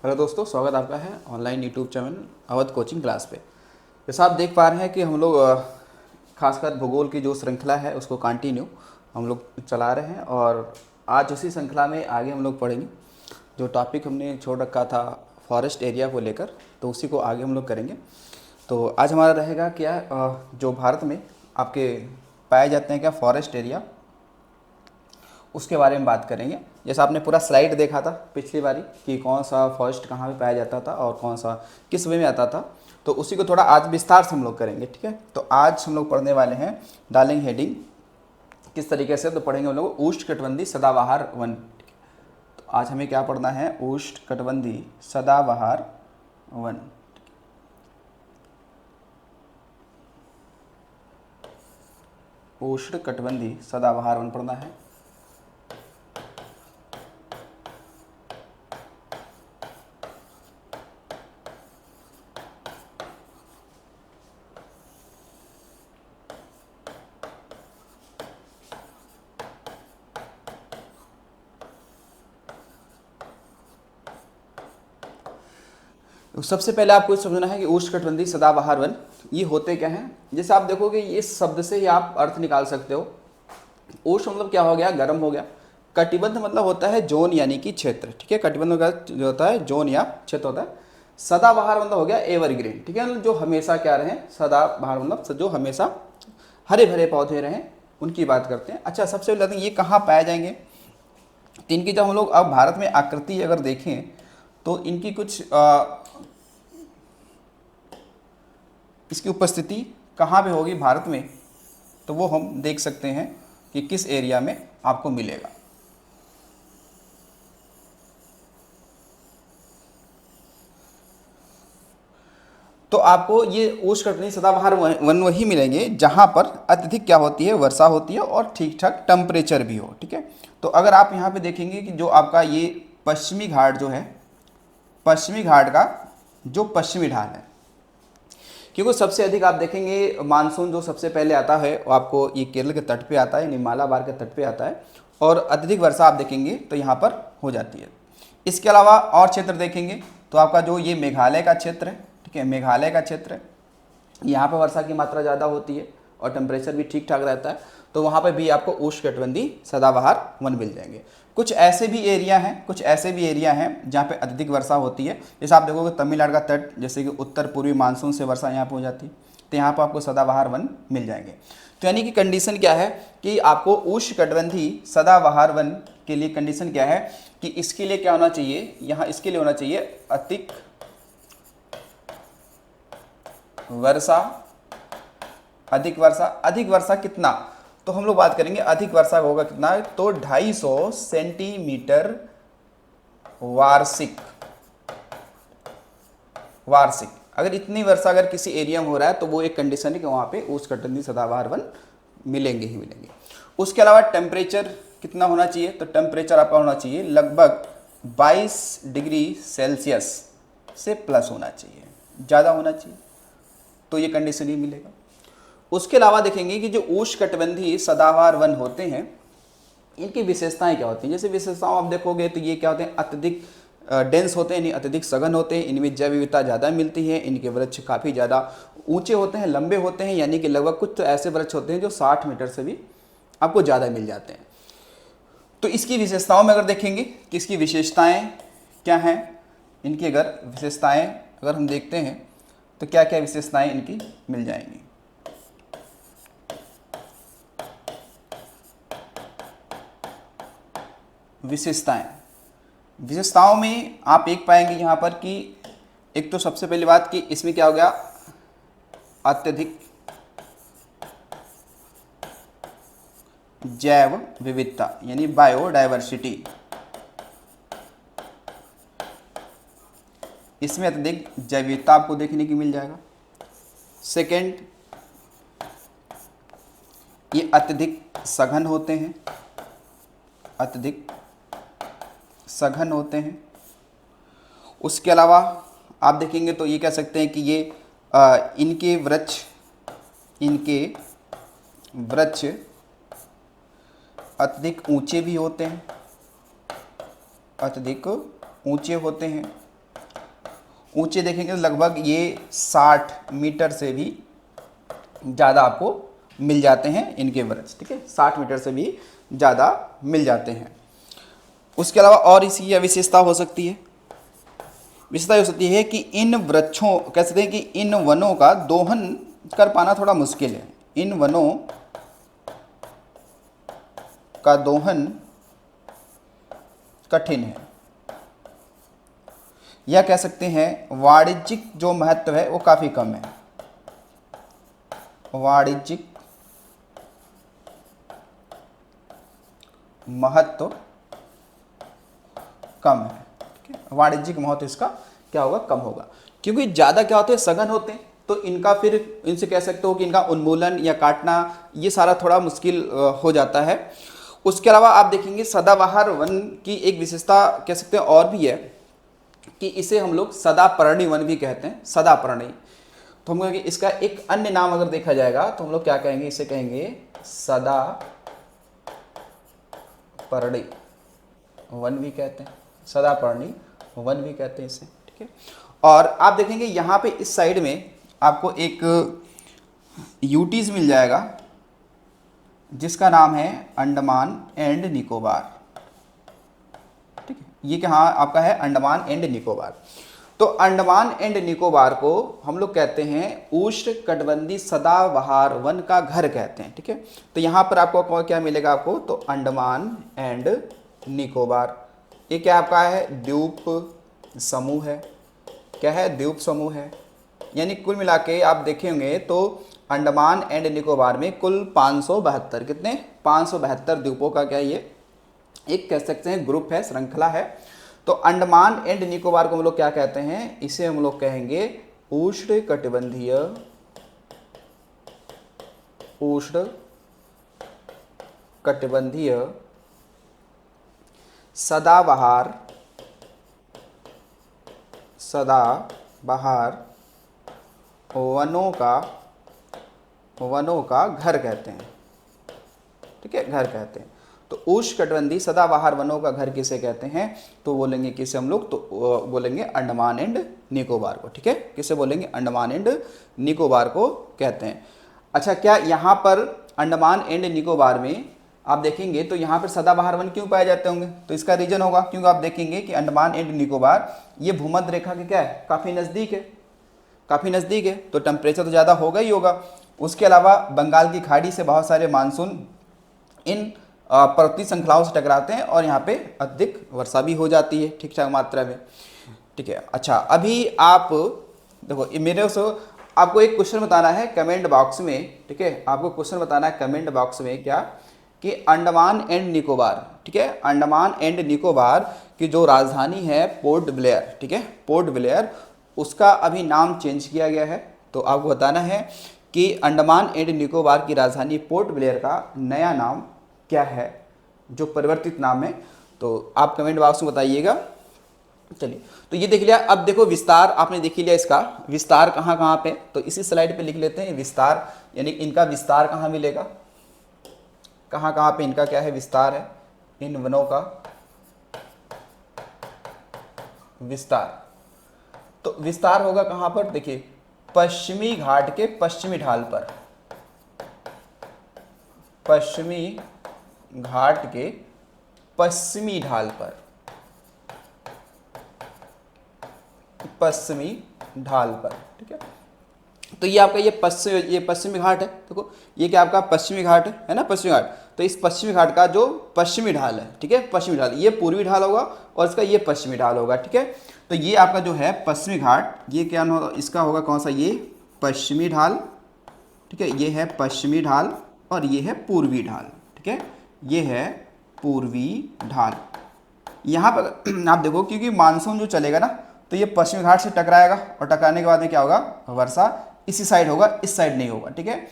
Hello दोस्तों, स्वागत आपका है online YouTube channel Awadh coaching class पे। जैसा आप देख पा रहे हैं कि हम लोग खासकर भूगोल की जो श्रृंखला है उसको कंटिन्यू हम लोग चला रहे हैं और आज उसी श्रृंखला में आगे हम लोग पढ़ेंगे। जो टॉपिक हमने छोड़ रखा था फॉरेस्ट एरिया को लेकर, तो उसी को आगे हम लोग करेंगे। तो आज हमारा रहेगा क्या, जो भारत में आपके पाए जाते हैं क्या फॉरेस्ट एरिया, उसके बारे में बात करेंगे। जैसा आपने पूरा स्लाइड देखा था पिछली बारी कि कौन सा फॉरेस्ट कहाँ पे पाया जाता था और कौन सा किस वे में आता था, तो उसी को थोड़ा आज विस्तार से हम लोग करेंगे। ठीक है, तो आज हम लोग पढ़ने वाले हैं, डालेंगे हेडिंग किस तरीके से, तो पढ़ेंगे हम लोग उष्णकटिबंधीय सदाबहार वन। तो आज हमें क्या पढ़ना है, उष्णकटिबंधीय सदाबहार वन। उष्णकटिबंधीय सदाबहार वन पढ़ना है। तो सबसे पहले आपको समझना है कि उष्णकटिबंधीय सदाबहार वन ये होते क्या हैं। जैसे आप देखोगे इस शब्द से ही आप अर्थ निकाल सकते हो। उष्ण मतलब क्या हो गया, गर्म हो गया। कटिबंध मतलब होता है जोन यानी कि क्षेत्र। ठीक है, कटिबंध का जो होता है जोन या क्षेत्र होता है। सदाबहार मतलब हो गया एवरग्रीन। ठीक है, मतलब जो हमेशा क्या रहे, सदाबहार मतलब जो हमेशा हरे भरे पौधे रहें, उनकी बात करते हैं। अच्छा, सबसे पहले ये कहाँ पाए जाएंगे, तो इनकी जब हम लोग अब भारत में आकृति अगर देखें तो इनकी कुछ इसकी उपस्थिति कहाँ पे होगी भारत में, तो वो हम देख सकते हैं कि किस एरिया में आपको मिलेगा। तो आपको ये उष्णकटिबंधीय सदाबहार वन वही मिलेंगे जहाँ पर अत्यधिक क्या होती है, वर्षा होती है और ठीक ठाक टेम्परेचर भी हो। ठीक है, तो अगर आप यहाँ पे देखेंगे कि जो आपका ये पश्चिमी घाट जो है, पश्चिमी घाट का जो पश्चिमी ढाल है, क्योंकि सबसे अधिक आप देखेंगे मानसून जो सबसे पहले आता है वो आपको ये केरल के तट पे आता है, यानी मालाबार के तट पे आता है, और अत्यधिक वर्षा आप देखेंगे तो यहाँ पर हो जाती है। इसके अलावा और क्षेत्र देखेंगे तो आपका जो ये मेघालय का क्षेत्र है, ठीक है, मेघालय का क्षेत्र है, यहाँ पर वर्षा की मात्रा ज़्यादा होती है और टेम्परेचर भी ठीक ठाक रहता है, तो वहाँ पर भी आपको उष्णकटिबंधीय सदाबहार वन मिल जाएंगे। कुछ ऐसे भी एरिया हैं, कुछ ऐसे भी एरिया हैं जहाँ पे अत्यधिक वर्षा होती है। जैसे आप देखोगे तमिलनाडु का तट, जैसे कि उत्तर पूर्वी मानसून से वर्षा यहाँ पर हो जाती है, तो यहाँ पर आपको सदाबहार वन मिल जाएंगे। तो यानी कि कंडीशन क्या है कि आपको उष्णकटिबंधीय सदाबहार वन के लिए कंडीशन क्या है कि इसके लिए क्या होना चाहिए, यहाँ इसके लिए होना चाहिए अधिक वर्षा। अधिक वर्षा, अधिक वर्षा कितना, तो हम लोग बात करेंगे अधिक वर्षा होगा कितना, तो 250 सेंटीमीटर वार्षिक। वार्षिक अगर इतनी वर्षा अगर किसी एरिया में हो रहा है तो वो एक कंडीशन है कि वहाँ पे उष्णकटिबंधीय सदाबहार वन मिलेंगे ही मिलेंगे। उसके अलावा टेम्परेचर कितना होना चाहिए, तो टेम्परेचर आपका होना चाहिए लगभग 22 डिग्री सेल्सियस से प्लस होना चाहिए, ज़्यादा होना चाहिए, तो ये कंडीशन ही मिलेगा। उसके अलावा देखेंगे कि जो उष्णकटिबंधीय सदाबहार वन होते हैं इनकी विशेषताएं क्या होती हैं। जैसे विशेषताओं आप देखोगे तो ये क्या होते हैं, अत्यधिक डेंस होते हैं, अत्यधिक सघन होते हैं, इनमें जैव विविधता ज़्यादा मिलती है, इनके वृक्ष काफ़ी ज़्यादा ऊंचे होते हैं, लंबे होते हैं, यानी कि लगभग कुछ तो ऐसे वृक्ष होते हैं जो 60 मीटर से भी आपको ज़्यादा मिल जाते हैं। तो इसकी विशेषताओं में अगर देखेंगे कि इसकी विशेषताएँ क्या हैं, इनकी अगर विशेषताएँ अगर हम देखते हैं तो क्या क्या विशेषताएँ इनकी मिल जाएंगी। विशेषताएं, विशेषताओं में आप एक पाएंगे यहाँ पर कि एक तो सबसे पहली बात कि इसमें क्या हो गया, अत्यधिक जैव विविधता यानी बायोडायवर्सिटी। इसमें अत्यधिक जैव विविधता आपको देखने की मिल जाएगा। सेकंड, ये अत्यधिक सघन होते हैं, अत्यधिक सघन होते हैं। उसके अलावा आप देखेंगे तो ये कह सकते हैं कि ये इनके वृक्ष अत्यधिक ऊंचे भी होते हैं, अत्यधिक ऊंचे होते हैं। ऊंचे देखेंगे तो लगभग ये 60 मीटर से भी ज़्यादा आपको मिल जाते हैं इनके वृक्ष, ठीक है, 60 मीटर से भी ज़्यादा मिल जाते हैं। उसके अलावा और इसी यह विशेषता हो सकती है, विशेषता हो सकती है कि इन वृक्षों, कह सकते हैं कि इन वनों का दोहन कर पाना थोड़ा मुश्किल है। इन वनों का दोहन कठिन है, या कह सकते हैं वाणिज्यिक जो महत्व है वो काफ़ी कम है। वाणिज्यिक महत्व कम है, ठीक है, वाणिज्यिक महत्व इसका क्या होगा, कम होगा, क्योंकि ज़्यादा क्या होते हैं, सघन होते हैं, तो इनका फिर इनसे कह सकते हो कि इनका उन्मूलन या काटना ये सारा थोड़ा मुश्किल हो जाता है। उसके अलावा आप देखेंगे सदाबहार वन की एक विशेषता कह सकते हैं और भी है कि इसे हम लोग सदापर्णी वन भी कहते हैं, सदापर्णी। तो हम कहेंगे इसका एक अन्य नाम अगर देखा जाएगा तो हम लोग क्या कहेंगे, इसे कहेंगे सदापर्णी वन भी कहते हैं, सदापर्णी वन भी कहते हैं इसे, ठीक है। और आप देखेंगे यहाँ पे इस साइड में आपको एक यूटीज मिल जाएगा जिसका नाम है अंडमान एंड निकोबार, ठीक है, ये कहाँ आपका है, अंडमान एंड निकोबार। तो अंडमान एंड निकोबार को हम लोग कहते हैं उष्ण कटिबंधीय सदाबहार वन का घर कहते हैं, ठीक है। तो यहाँ पर आपको क्या मिलेगा आपको, तो अंडमान एंड निकोबार, ये क्या आपका है, द्वीप समूह है, क्या है, द्वीप समूह है। यानी कुल मिला के आप देखेंगे तो अंडमान एंड निकोबार में कुल 572, कितने, 572 द्वीपों का क्या ये एक कह सकते हैं ग्रुप है, श्रृंखला है। तो अंडमान एंड निकोबार को हम लोग क्या कहते हैं, इसे हम लोग कहेंगे उष्ण कटिबंधीय सदाबहार वनों का घर कहते हैं, ठीक है, घर कहते हैं। तो उष्णकटिबंधीय सदाबहार वनों का घर किसे कहते हैं, तो बोलेंगे किसे हम लोग, तो बोलेंगे अंडमान एंड निकोबार को, ठीक है, किसे बोलेंगे, अंडमान एंड निकोबार को कहते हैं। अच्छा, क्या यहाँ पर अंडमान एंड निकोबार में आप देखेंगे तो यहाँ पर सदाबहार वन क्यों पाए जाते होंगे, तो इसका रीजन होगा क्योंकि आप देखेंगे कि अंडमान एंड निकोबार ये भूमध्य रेखा के क्या है, काफ़ी नज़दीक है, काफ़ी नज़दीक है, तो टेम्परेचर तो ज़्यादा होगा ही होगा। उसके अलावा बंगाल की खाड़ी से बहुत सारे मानसून इन पर्वतीय श्रृंखलाओं से टकराते हैं और यहाँ पे अधिक वर्षा भी हो जाती है ठीक ठाक मात्रा में, ठीक है। अच्छा, अभी आप देखो मेरे से आपको एक क्वेश्चन बताना है कमेंट बॉक्स में, ठीक है, आपको क्वेश्चन बताना है कमेंट बॉक्स में क्या, कि अंडमान एंड निकोबार, ठीक है, अंडमान एंड निकोबार की जो राजधानी है पोर्ट ब्लेयर, ठीक है, पोर्ट ब्लेयर, उसका अभी नाम चेंज किया गया है। तो आपको बताना है कि अंडमान एंड निकोबार की राजधानी पोर्ट ब्लेयर का नया नाम क्या है, जो परिवर्तित नाम है, तो आप कमेंट बॉक्स में बताइएगा। चलिए, तो ये देख लिया। अब देखो विस्तार आपने देख लिया, इसका विस्तार कहाँ कहाँ पे, तो इसी स्लाइड पे लिख लेते हैं विस्तार, यानी इनका विस्तार कहाँ मिलेगा, कहाँ कहाँ पे इनका क्या है, विस्तार है, इन वनों का विस्तार। तो विस्तार होगा कहाँ पर, देखिए पश्चिमी घाट के पश्चिमी ढाल पर, पश्चिमी घाट के पश्चिमी ढाल पर, पश्चिमी ढाल पर, ठीक है। तो ये आपका ये पश्चिमी घाट है, देखो ये क्या आपका पश्चिमी घाट है ना, पश्चिमी घाट। तो इस पश्चिमी घाट का जो पश्चिमी ढाल है, ठीक है, पश्चिमी ढाल, ये पूर्वी ढाल होगा और इसका ये पश्चिमी ढाल होगा, ठीक है। तो ये आपका जो है पश्चिमी घाट, ये क्या होगा, इसका होगा कौन सा, ये पश्चिमी ढाल, ठीक है, ये है पश्चिमी ढाल और ये है पूर्वी ढाल, ठीक है, ये है पूर्वी ढाल। यहाँ पर आप देखो क्योंकि मानसून जो चलेगा ना, तो ये पश्चिमी घाट से टकराएगा और टकराने के बाद में क्या होगा, वर्षा इसी साइड होगा, इस साइड नहीं होगा, ठीक है।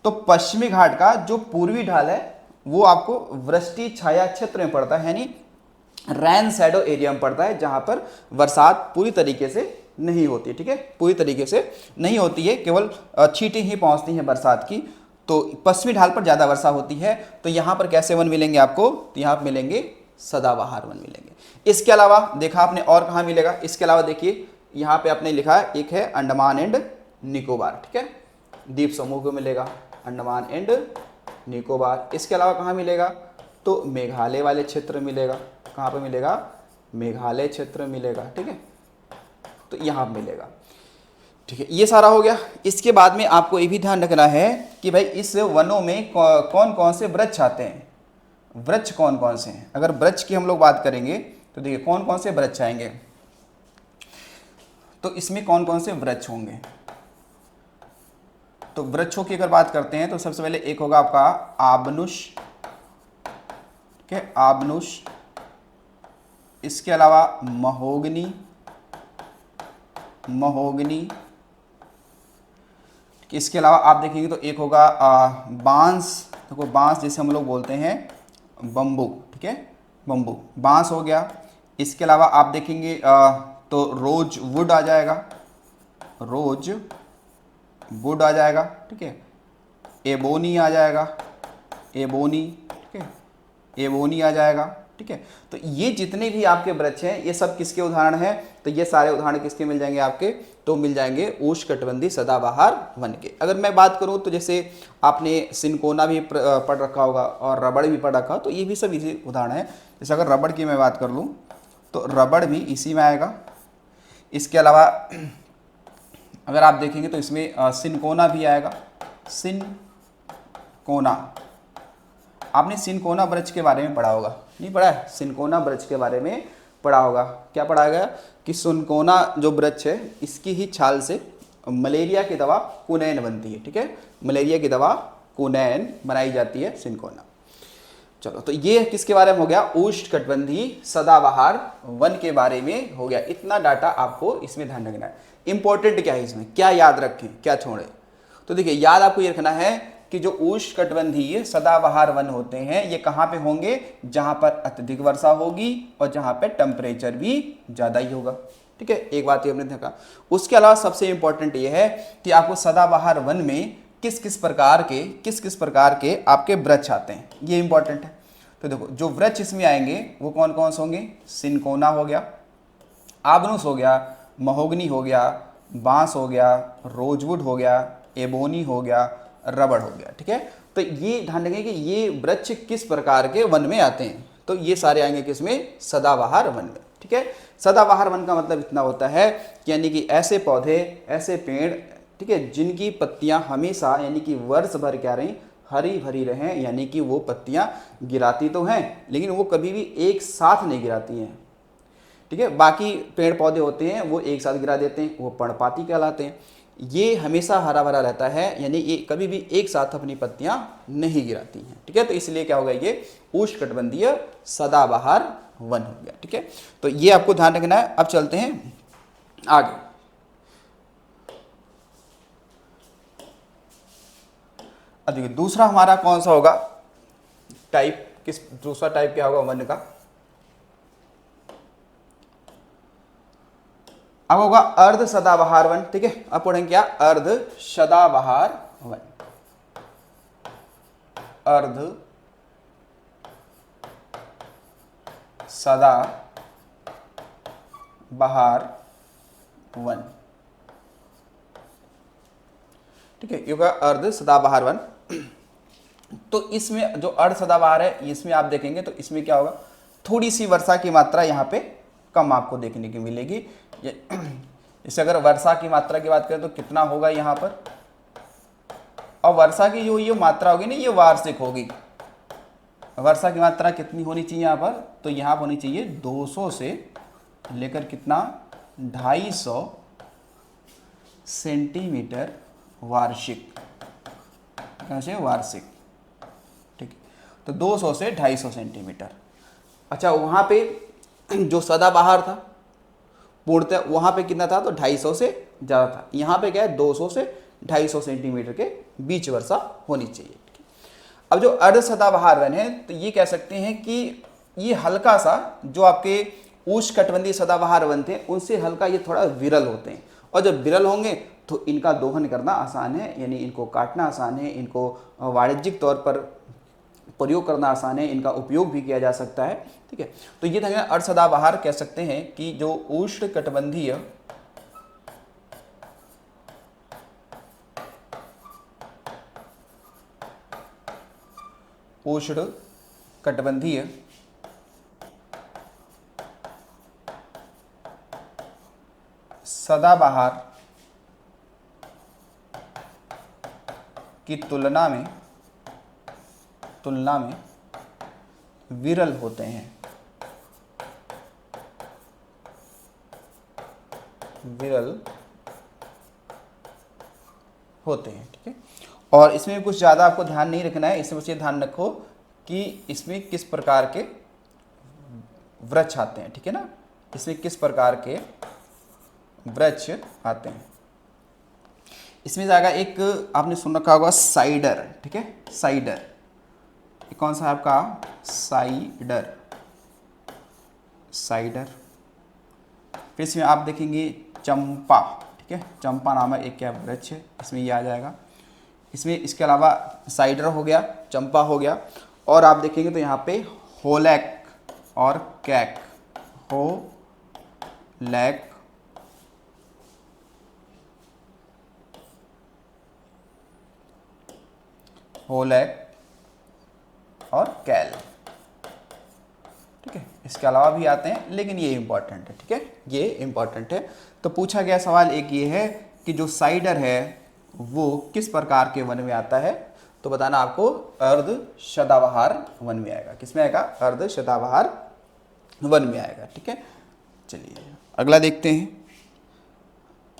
तो पश्चिमी घाट का जो पूर्वी ढाल है वो आपको वृष्टि छाया क्षेत्र में पड़ता है, यानी रैन शैडो एरिया में पड़ता है, जहां पर बरसात पूरी तरीके से नहीं होती, ठीक है, पूरी तरीके से नहीं होती है, केवल छींटें ही पहुंचती हैं बरसात की। तो पश्चिमी ढाल पर ज़्यादा वर्षा होती है। तो यहाँ पर कैसे वन मिलेंगे आपको, तो यहाँ पर मिलेंगे सदाबहार वन मिलेंगे। इसके अलावा देखा आपने और कहाँ मिलेगा, इसके अलावा देखिए यहाँ पे आपने लिखा है, एक है अंडमान एंड निकोबार, ठीक है, द्वीप समूह को मिलेगा अंडमान एंड निकोबार। इसके अलावा कहाँ मिलेगा, तो मेघालय वाले क्षेत्र मिलेगा। कहाँ पे मिलेगा, मेघालय क्षेत्र मिलेगा, ठीक है, तो यहाँ मिलेगा, ठीक है। ये सारा हो गया। इसके बाद में आपको ये भी ध्यान रखना है कि भाई इस वनों में कौन कौन से वृक्ष आते हैं, वृक्ष कौन कौन से हैं। अगर वृक्ष की हम लोग बात करेंगे तो देखिए कौन कौन से वृक्ष आएंगे, तो इसमें कौन कौन से वृक्ष होंगे। तो वृक्षों की अगर बात करते हैं तो सबसे पहले एक होगा आपका आबनुश, ठीक है, आबनुश। इसके अलावा महोगनी, महोगनी। इसके अलावा आप देखेंगे तो एक होगा बांस, देखो बांस जैसे हम लोग बोलते हैं बम्बू, ठीक है, बम्बू, बांस हो गया। इसके अलावा आप देखेंगे तो रोज वुड आ जाएगा, रोज वुड आ जाएगा, ठीक है, एबोनी आ जाएगा, एबोनी, ठीक है, एबोनी आ जाएगा, ठीक है। तो ये जितने भी आपके वृक्ष हैं ये सब किसके उदाहरण हैं, तो ये सारे उदाहरण किसके मिल जाएंगे आपके, तो मिल जाएंगे उष्णकटिबंधीय सदाबहार वन के। अगर मैं बात करूं तो जैसे आपने सिनकोना भी पढ़ रखा होगा और रबड़ भी पढ़ रखा, तो ये भी सब इसी उदाहरण है। जैसे अगर रबड़ की मैं बात कर लूँ तो रबड़ भी इसी में आएगा। इसके अलावा अगर आप देखेंगे तो इसमें सिनकोना भी आएगा, सिनकोना। आपने सिनकोना वृक्ष के बारे में पढ़ा होगा, नहीं पढ़ा है, सिनकोना वृक्ष के बारे में पढ़ा होगा। क्या पढ़ा गया कि सिनकोना जो वृक्ष है इसकी ही छाल से मलेरिया की दवा कुनैन बनती है, ठीक है, मलेरिया की दवा कुनैन बनाई जाती है, सिनकोना। चलो, तो ये किसके बारे में हो गया, उष्णकटिबंधीय सदाबहार वन के बारे में हो गया। इतना डाटा आपको इसमें ध्यान रखना है। इंपॉर्टेंट क्या है इसमें, क्या याद रखें क्या छोड़े, तो देखिए याद आपको ये रखना है कि जो उष्णकटिबंधीय सदाबहार वन होते हैं ये कहाँ पे होंगे, जहां पर अत्यधिक वर्षा होगी और जहां पे टेम्परेचर भी ज्यादा ही होगा, ठीक है, एक बात ये हमने देखा। उसके अलावा सबसे इंपॉर्टेंट ये है कि आपको सदाबहार वन में किस किस प्रकार के आपके वृक्ष आते हैं, ये इंपॉर्टेंट है। तो देखो जो वृक्ष इसमें आएंगे वो कौन कौन से होंगे, सिनकोना हो गया, आबनुस हो गया, महोगनी हो गया, बांस हो गया, रोजवुड हो गया, एबोनी हो गया, रबड़ हो गया, ठीक है। तो ये ध्यान रखें कि ये वृक्ष किस प्रकार के वन में आते हैं, तो ये सारे आएंगे किसमें, सदाबहार वन में, ठीक है। सदाबहार वन का मतलब इतना होता है कि यानी कि ऐसे पौधे, ऐसे पेड़, ठीक है, जिनकी पत्तियां हमेशा यानी कि वर्ष भर क्या रही, हरी भरी रहें, यानी कि वो पत्तियां गिराती तो हैं लेकिन वो कभी भी एक साथ नहीं गिराती हैं, ठीक है। बाकी पेड़ पौधे होते हैं वो एक साथ गिरा देते हैं, वो पर्णपाती कहलाते हैं। ये हमेशा हरा भरा रहता है, यानी ये कभी भी एक साथ अपनी पत्तियां नहीं गिराती हैं, ठीक है। तो इसलिए क्या होगा, ये उष्णकटिबंधीय सदाबहार वन हो गया, ठीक है। तो ये आपको ध्यान रखना है। अब चलते हैं आगे। अब देखिए दूसरा हमारा कौन सा होगा टाइप, किस दूसरा टाइप क्या होगा वन का, अब होगा अर्ध सदाबहार वन, ठीक है। अब पढ़ेंगे क्या, अर्ध सदाबहार वन, अर्ध सदाबहार वन, ठीक है, ये होगा अर्ध सदाबहार वन। तो इसमें जो अर्ध सदाबहार है इसमें आप देखेंगे तो इसमें क्या होगा, थोड़ी सी वर्षा की मात्रा यहाँ पे कम आपको देखने की मिलेगी। इससे अगर वर्षा की मात्रा की बात करें तो कितना होगा यहाँ पर, और वर्षा की जो ये मात्रा होगी ना ये वार्षिक होगी। वर्षा की मात्रा कितनी होनी चाहिए यहाँ पर, तो यहाँ पर होनी चाहिए 200 से लेकर कितना 250 सेंटीमीटर वार्षिक, कैसे वार्षिक, ठीक है। तो 200 से 250 सेंटीमीटर। अच्छा वहाँ पे जो सदाबहार था पूर्णतः वहाँ पे कितना था, तो 250 से ज़्यादा था। यहाँ पे क्या है 200 से 250 सेंटीमीटर के बीच वर्षा होनी चाहिए। अब जो अर्ध सदाबहार वन है तो ये कह सकते हैं कि ये हल्का सा, जो आपके उष्णकटिबंधीय सदाबहार वन थे उनसे हल्का ये थोड़ा विरल होते हैं, और जब विरल होंगे तो इनका दोहन करना आसान है, यानी इनको काटना आसान है, इनको वाणिज्यिक तौर पर प्रयोग करना आसान है, इनका उपयोग भी किया जा सकता है, ठीक है। तो ये था अर्ध सदाबहार, कह सकते हैं कि जो उष्णकटिबंधीय उष्ण कटिबंधीय सदाबहार की तुलना में विरल होते हैं। ठीक है। और इसमें कुछ ज़्यादा आपको ध्यान नहीं रखना है, इसमें बस ये ध्यान रखो कि इसमें किस प्रकार के वृक्ष आते हैं। ठीक है ना, इसमें किस प्रकार के वृक्ष आते हैं। इसमें जाएगा एक, आपने सुन रखा होगा साइडर। ठीक है, साइडर कौन सा है आपका, साइडर। फिर इसमें आप देखेंगे चंपा। ठीक है, चंपा नाम है एक क्या वृक्ष है, इसमें ये आ जाएगा। इसमें इसके अलावा साइडर हो गया, चंपा हो गया, और आप देखेंगे तो यहाँ पे होलैक और कैक, होलैक और कैल। ठीक है, इसके अलावा भी आते हैं, लेकिन ये इंपॉर्टेंट है। ठीक है, ये इंपॉर्टेंट है। तो पूछा गया सवाल एक ये है कि जो साइडर है वो किस प्रकार के वन में आता है, तो बताना आपको अर्ध सदाबहार वन में आएगा। किसमें आएगा, अर्ध सदाबहार वन में आएगा। ठीक है, चलिए अगला देखते हैं।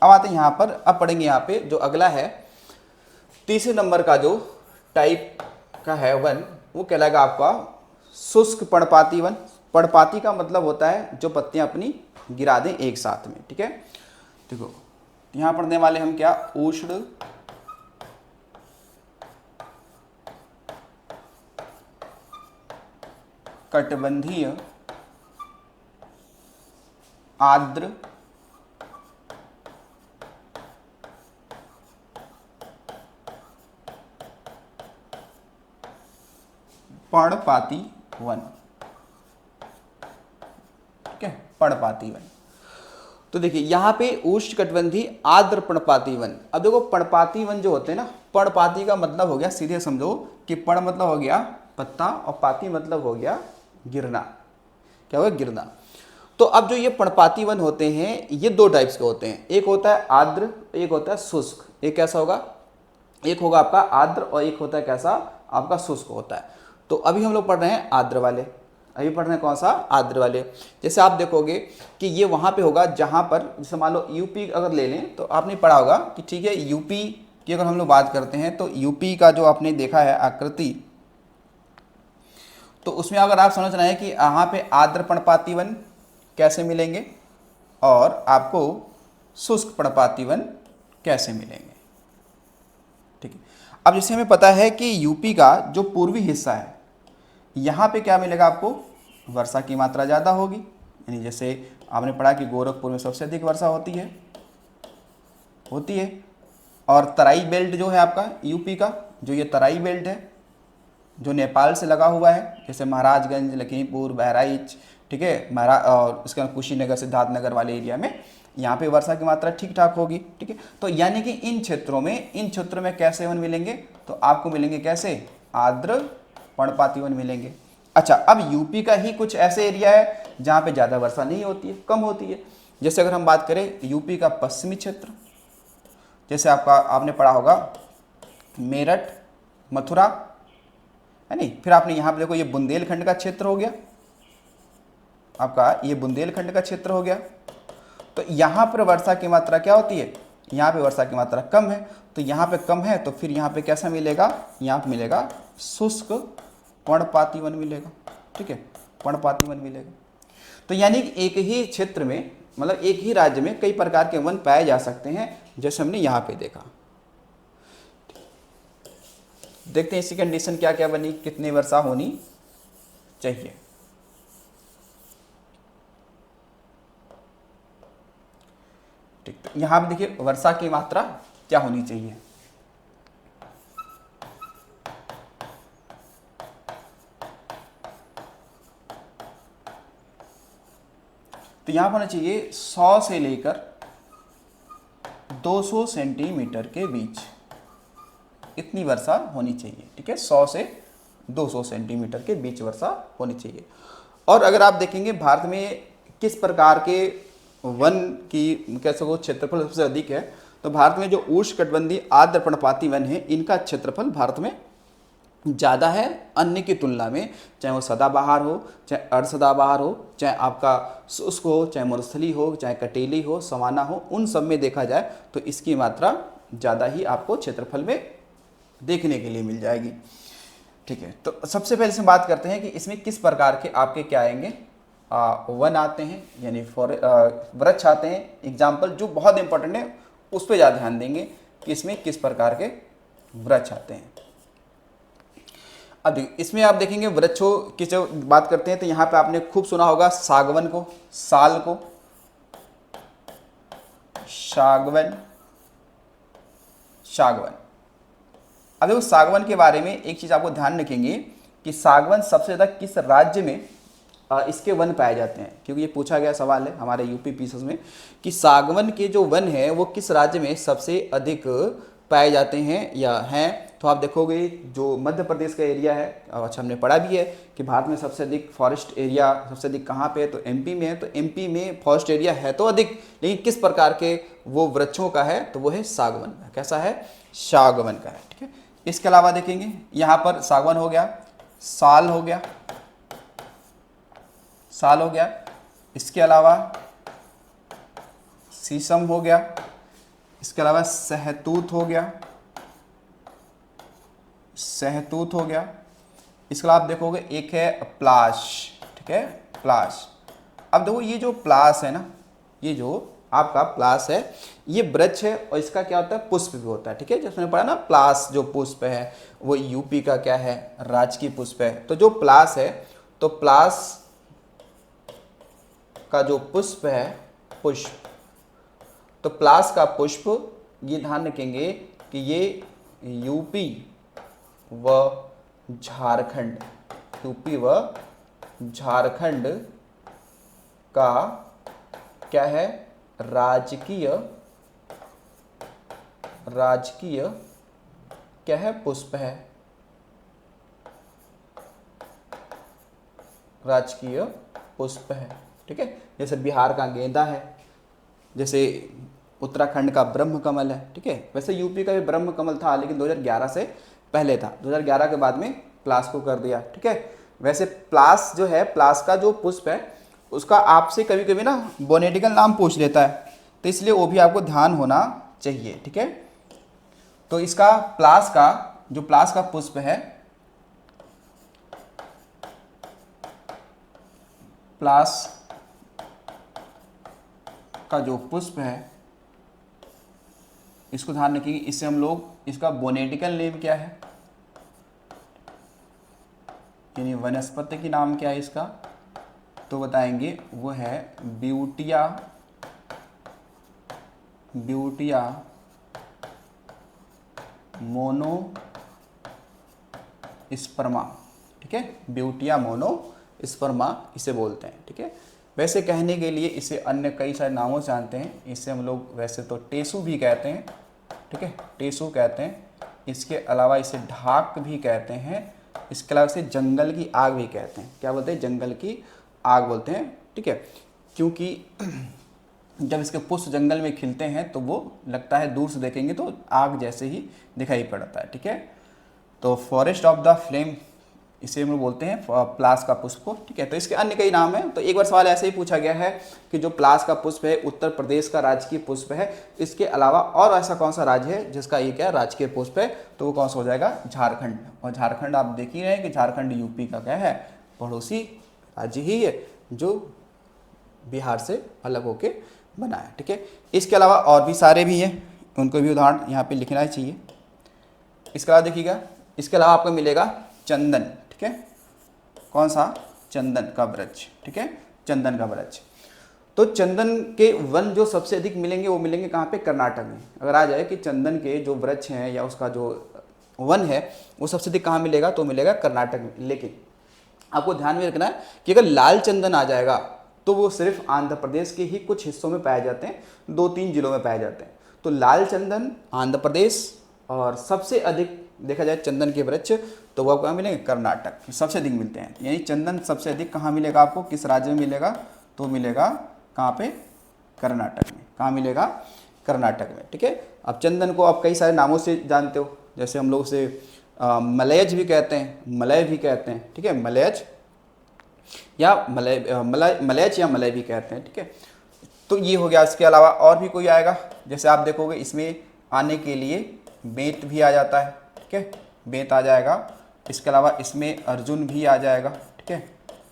अब आते हैं यहाँ पर, अब पढ़ेंगे यहाँ पे जो अगला है, तीसरे नंबर का जो टाइप का है वन, वो कहलाएगा आपका शुष्क पर्णपाती वन। पर्णपाती का मतलब होता है जो पत्तियां अपनी गिरा दें एक साथ में। ठीक है, देखो यहां पढ़ने वाले हम क्या, उष्ण कटिबंधीय आर्द्र पर्णपाती वन। ठीक है, पर्णपाती वन। तो देखिए यहाँ पे उष्णकटिबंधीय आर्द्र पर्णपाती वन। अब देखो पर्णपाती वन जो होते हैं ना, पर्णपाती का मतलब हो गया, सीधे समझो कि पर्ण मतलब हो गया पत्ता और पाती मतलब हो गया गिरना। क्या होगा, गिरना। तो अब जो ये पर्णपाती वन होते हैं ये दो टाइप्स के होते हैं, एक होता है आर्द्र, एक होता है शुष्क। एक कैसा होगा, एक होगा आपका आर्द्र और एक होता है कैसा, आपका शुष्क होता है। तो अभी हम लोग पढ़ रहे हैं आर्द्र वाले, अभी पढ़ रहे हैं कौन सा, आर्द्र वाले। जैसे आप देखोगे कि ये वहाँ पे होगा जहाँ पर, जैसे मान लो यूपी अगर ले लें, तो आपने पढ़ा होगा कि ठीक है यूपी की अगर हम लोग बात करते हैं तो यूपी का जो आपने देखा है आकृति, तो उसमें अगर आप समझना है कि यहाँ पे आर्द्र पर्णपाती वन कैसे मिलेंगे और आपको शुष्क पर्णपाती वन कैसे मिलेंगे। ठीक है, अब जैसे हमें पता है कि यूपी का जो पूर्वी हिस्सा है यहाँ पे क्या मिलेगा आपको, वर्षा की मात्रा ज़्यादा होगी। यानी जैसे आपने पढ़ा कि गोरखपुर में सबसे अधिक वर्षा होती है। और तराई बेल्ट जो है आपका यूपी का, जो ये तराई बेल्ट है जो नेपाल से लगा हुआ है, जैसे महाराजगंज, लखीमपुर, बहराइच, ठीक है, और उसके बाद कुशीनगर, सिद्धार्थनगर वाले एरिया में यहाँ पे वर्षा की मात्रा ठीक ठाक होगी। ठीक है, तो यानी कि इन क्षेत्रों में कैसे वन मिलेंगे, तो आपको मिलेंगे कैसे, आर्द्र पर्णपाती वन मिलेंगे। अच्छा, अब यूपी का ही कुछ ऐसे एरिया है जहाँ पे ज़्यादा वर्षा नहीं होती है, कम होती है। जैसे अगर हम बात करें यूपी का पश्चिमी क्षेत्र, जैसे आपने पढ़ा होगा मेरठ, मथुरा, है नहीं। फिर आपने यहाँ पे देखो ये बुंदेलखंड का क्षेत्र हो गया आपका, ये बुंदेलखंड का क्षेत्र हो गया। तो यहाँ पर वर्षा की मात्रा क्या होती है, यहाँ पे वर्षा की मात्रा कम है, तो यहाँ पे कम है तो फिर यहाँ पे कैसा मिलेगा, यहाँ पे मिलेगा शुष्क पर्णपाती वन मिलेगा। ठीक है, पर्णपाती वन मिलेगा। तो यानी कि एक ही क्षेत्र में, मतलब एक ही राज्य में कई प्रकार के वन पाए जा सकते हैं, जैसे हमने यहाँ पे देखा। देखते हैं इसकी कंडीशन क्या क्या बनी, कितनी वर्षा होनी चाहिए। ठीक, तो यहाँ पे देखिए वर्षा की मात्रा क्या होनी चाहिए। तो यहाँ पर होना चाहिए 100 से लेकर 200 सेंटीमीटर के बीच, इतनी वर्षा होनी चाहिए। ठीक है, 100 से 200 सेंटीमीटर के बीच वर्षा होनी चाहिए। और अगर आप देखेंगे भारत में किस प्रकार के वन की कह सको क्षेत्रफल सबसे अधिक है, तो भारत में जो उष्णकटिबंधीय आर्द्र पर्णपाती वन है इनका क्षेत्रफल भारत में ज़्यादा है अन्य की तुलना में, चाहे वो सदाबहार हो, चाहे अर्धसदाबहार हो, चाहे आपका शुष्क हो, चाहे मरुस्थली हो, चाहे कटेली हो, सवाना हो, उन सब में देखा जाए तो इसकी मात्रा ज़्यादा ही आपको क्षेत्रफल में देखने के लिए मिल जाएगी। ठीक है, तो सबसे पहले से बात करते हैं कि इसमें किस प्रकार के आपके क्या आएंगे, वन आते हैं, यानी वृक्ष आते हैं। एग्जाम्पल जो बहुत इंपॉर्टेंट है उस पर ज़्यादा ध्यान देंगे कि इसमें किस प्रकार के वृक्ष आते हैं। अब इसमें आप देखेंगे वृक्षों की जब बात करते हैं तो यहाँ पे आपने खूब सुना होगा सागवन को, साल को, सागवन, सागवन। अब देखो सागवन के बारे में एक चीज़ आपको ध्यान रखेंगे कि सागवन सबसे ज़्यादा किस राज्य में इसके वन पाए जाते हैं, क्योंकि ये पूछा गया सवाल है हमारे यूपी पीसीएस में कि सागवन के जो वन है वो किस राज्य में सबसे अधिक पाए जाते हैं या हैं। तो आप देखोगे जो मध्य प्रदेश का एरिया है, अच्छा हमने पढ़ा भी है कि भारत में सबसे अधिक फॉरेस्ट एरिया सबसे अधिक कहाँ पे है, तो एमपी में है। तो एमपी में फॉरेस्ट एरिया है तो अधिक, लेकिन किस प्रकार के वो वृक्षों का है, तो वो है सागवन का। कैसा है, सागवन का है। ठीक है, इसके अलावा देखेंगे यहाँ पर सागवन हो गया, साल हो गया, साल हो गया, इसके अलावा शीशम हो गया, इसके अलावा सहतूत हो गया, सहतूत हो गया। इसके अलावा आप देखोगे एक है प्लाश। ठीक है, प्लाश। अब देखो ये जो प्लास है ना, ये जो आपका प्लास है ये वृक्ष है और इसका क्या होता है, पुष्प भी होता है। ठीक है, जिसने पढ़ा ना प्लास जो पुष्प है वो यूपी का क्या है, राजकीय पुष्प है। तो जो प्लास है, तो प्लास का जो पुष्प है, पुष्प, तो प्लास का पुष्प, ये ध्यान रखेंगे कि ये यूपी व झारखंड, यूपी व झारखंड का क्या है, राजकीय, राजकीय क्या है, पुष्प है, राजकीय पुष्प है। ठीक है, जैसे बिहार का गेंदा है, जैसे उत्तराखंड का ब्रह्म कमल है। ठीक है, वैसे यूपी का भी ब्रह्म कमल था लेकिन 2011 से पहले था, 2011 के बाद में प्लास को कर दिया। ठीक है, वैसे प्लास जो है, प्लास का जो पुष्प है उसका आपसे कभी कभी ना बोनेटिकल नाम पूछ लेता है, तो इसलिए वो भी आपको ध्यान होना चाहिए। ठीक है, तो इसका प्लास का जो प्लास का पुष्प है, प्लास का जो पुष्प है इसको ध्यान रखिए, इससे हम लोग इसका बोनेटिकल नेम क्या है, यानी वनस्पति की नाम क्या है इसका, तो बताएंगे वो है ब्यूटिया, ब्यूटिया मोनोस्पर्मा। ठीक है, ब्यूटिया मोनोस्पर्मा इसे बोलते हैं। ठीक है, वैसे कहने के लिए इसे अन्य कई सारे नामों से जानते हैं। इसे हम लोग वैसे तो टेसू भी कहते हैं। ठीक है, टेसू कहते हैं। इसके अलावा इसे ढाक भी कहते हैं। इसके अलावा इसे जंगल की आग भी कहते हैं। क्या बोलते हैं, जंगल की आग बोलते हैं। ठीक है, क्योंकि जब इसके पुष्प जंगल में खिलते हैं तो वो लगता है, दूर से देखेंगे तो आग जैसे ही दिखाई पड़ता है। ठीक है, तो फॉरेस्ट ऑफ द फ्लेम इसे हम लोग बोलते हैं प्लास का पुष्प को। ठीक है, तो इसके अन्य कई नाम हैं। तो एक बार सवाल ऐसे ही पूछा गया है कि जो प्लास का पुष्प है उत्तर प्रदेश का राजकीय पुष्प है, इसके अलावा और ऐसा कौन सा राज्य है जिसका ये क्या राजकीय पुष्प है, तो वो कौन सा हो जाएगा, झारखंड। और झारखंड आप देख ही रहे हैं कि झारखंड यूपी का क्या है, पड़ोसी राज्य ही है जो बिहार से अलग होके बना है। ठीक है, इसके अलावा और भी सारे भी हैं, उनको भी उदाहरण यहाँ पे लिखना ही चाहिए। इसके अलावा देखिएगा, इसके अलावा आपको मिलेगा चंदन। ठीक है, कौन सा, चंदन का वृक्ष। ठीक है, चंदन का वृक्ष। तो चंदन के वन जो सबसे अधिक मिलेंगे वो मिलेंगे कहाँ पे, कर्नाटक में। अगर आ जाए कि चंदन के जो वृक्ष हैं या उसका जो वन है वो सबसे अधिक कहाँ मिलेगा, तो मिलेगा कर्नाटक में। लेकिन आपको ध्यान में रखना है कि अगर लाल चंदन आ जाएगा तो वो सिर्फ आंध्र प्रदेश के ही कुछ हिस्सों में पाए जाते हैं, 2-3 जिलों में पाए जाते हैं। तो लाल चंदन आंध्र प्रदेश और सबसे अधिक देखा जाए चंदन के वृक्ष, तो वो आपको कहाँ मिलेंगे, कर्नाटक सबसे अधिक मिलते हैं। यानी चंदन सबसे अधिक कहाँ मिलेगा आपको, किस राज्य में मिलेगा, तो मिलेगा कहाँ पे, कर्नाटक में। कहाँ मिलेगा, कर्नाटक में, ठीक है। अब चंदन को आप कई सारे नामों से जानते हो, जैसे हम लोग उसे मलयज भी कहते हैं, मलय भी कहते हैं, ठीक है, मलयज या मलयज या मलय भी कहते हैं, ठीक है। तो ये हो गया। इसके अलावा और भी कोई आएगा, जैसे आप देखोगे इसमें आने के लिए बेंत भी आ जाता है, ठीक है, बेंत आ जाएगा। इसके अलावा इसमें अर्जुन भी आ जाएगा, ठीक है,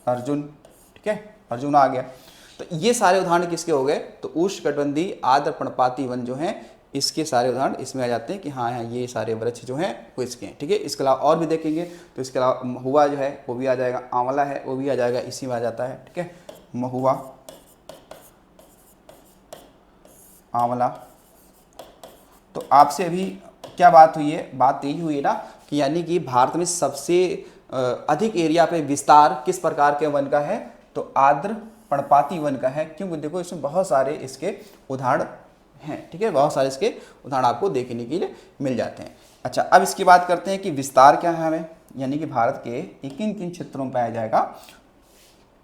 अर्जुन, ठीक है, अर्जुन आ गया। तो ये सारे उदाहरण किसके हो गए, तो उष्णकटिबंधीय आर्द्र पर्णपाती वन जो हैं, इसके सारे उदाहरण इसमें आ जाते हैं कि हाँ ये सारे वृक्ष जो हैं वो इसके हैं, ठीक है। इसके अलावा और भी देखेंगे तो इसके अलावा महुआ जो है वो भी आ जाएगा, आंवला है वो भी आ जाएगा, इसी में आ जाता है, ठीक है, महुआ, आंवला। तो आपसे अभी क्या बात हुई है, बात यही हुई है ना कि यानी कि भारत में सबसे अधिक एरिया पे विस्तार किस प्रकार के वन का है, तो आर्द्र पर्णपाती वन का है। क्योंकि देखो इसमें बहुत सारे इसके उदाहरण हैं, ठीक है, बहुत सारे इसके उदाहरण आपको देखने के लिए मिल जाते हैं। अच्छा, अब इसकी बात करते हैं कि विस्तार क्या है हमें, यानी कि भारत के किन किन क्षेत्रों में पाया जाएगा।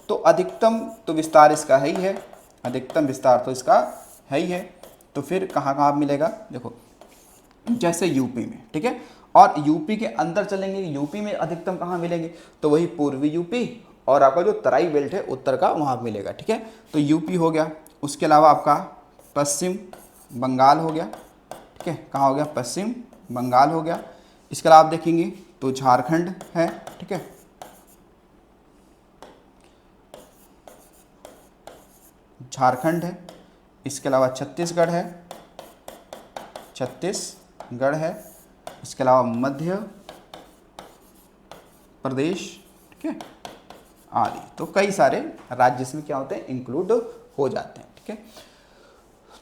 तो अधिकतम तो विस्तार इसका है ही है, अधिकतम विस्तार तो इसका है ही है। तो फिर कहाँ कहाँ मिलेगा, देखो जैसे यूपी में, ठीक है, और यूपी के अंदर चलेंगे, यूपी में अधिकतम कहाँ मिलेंगे, तो वही पूर्वी यूपी और आपका जो तराई बेल्ट है उत्तर का, वहाँ मिलेगा, ठीक है। तो यूपी हो गया। उसके अलावा आपका पश्चिम बंगाल हो गया, ठीक है, कहाँ हो गया, पश्चिम बंगाल हो गया। इसके अलावा आप देखेंगे तो झारखंड है, ठीक है, झारखंड है। इसके अलावा छत्तीसगढ़ है, छत्तीसगढ़ है। इसके अलावा मध्य प्रदेश, ठीक है, आदि। तो कई सारे राज्य इसमें क्या होते हैं, इंक्लूड हो जाते हैं, ठीक है।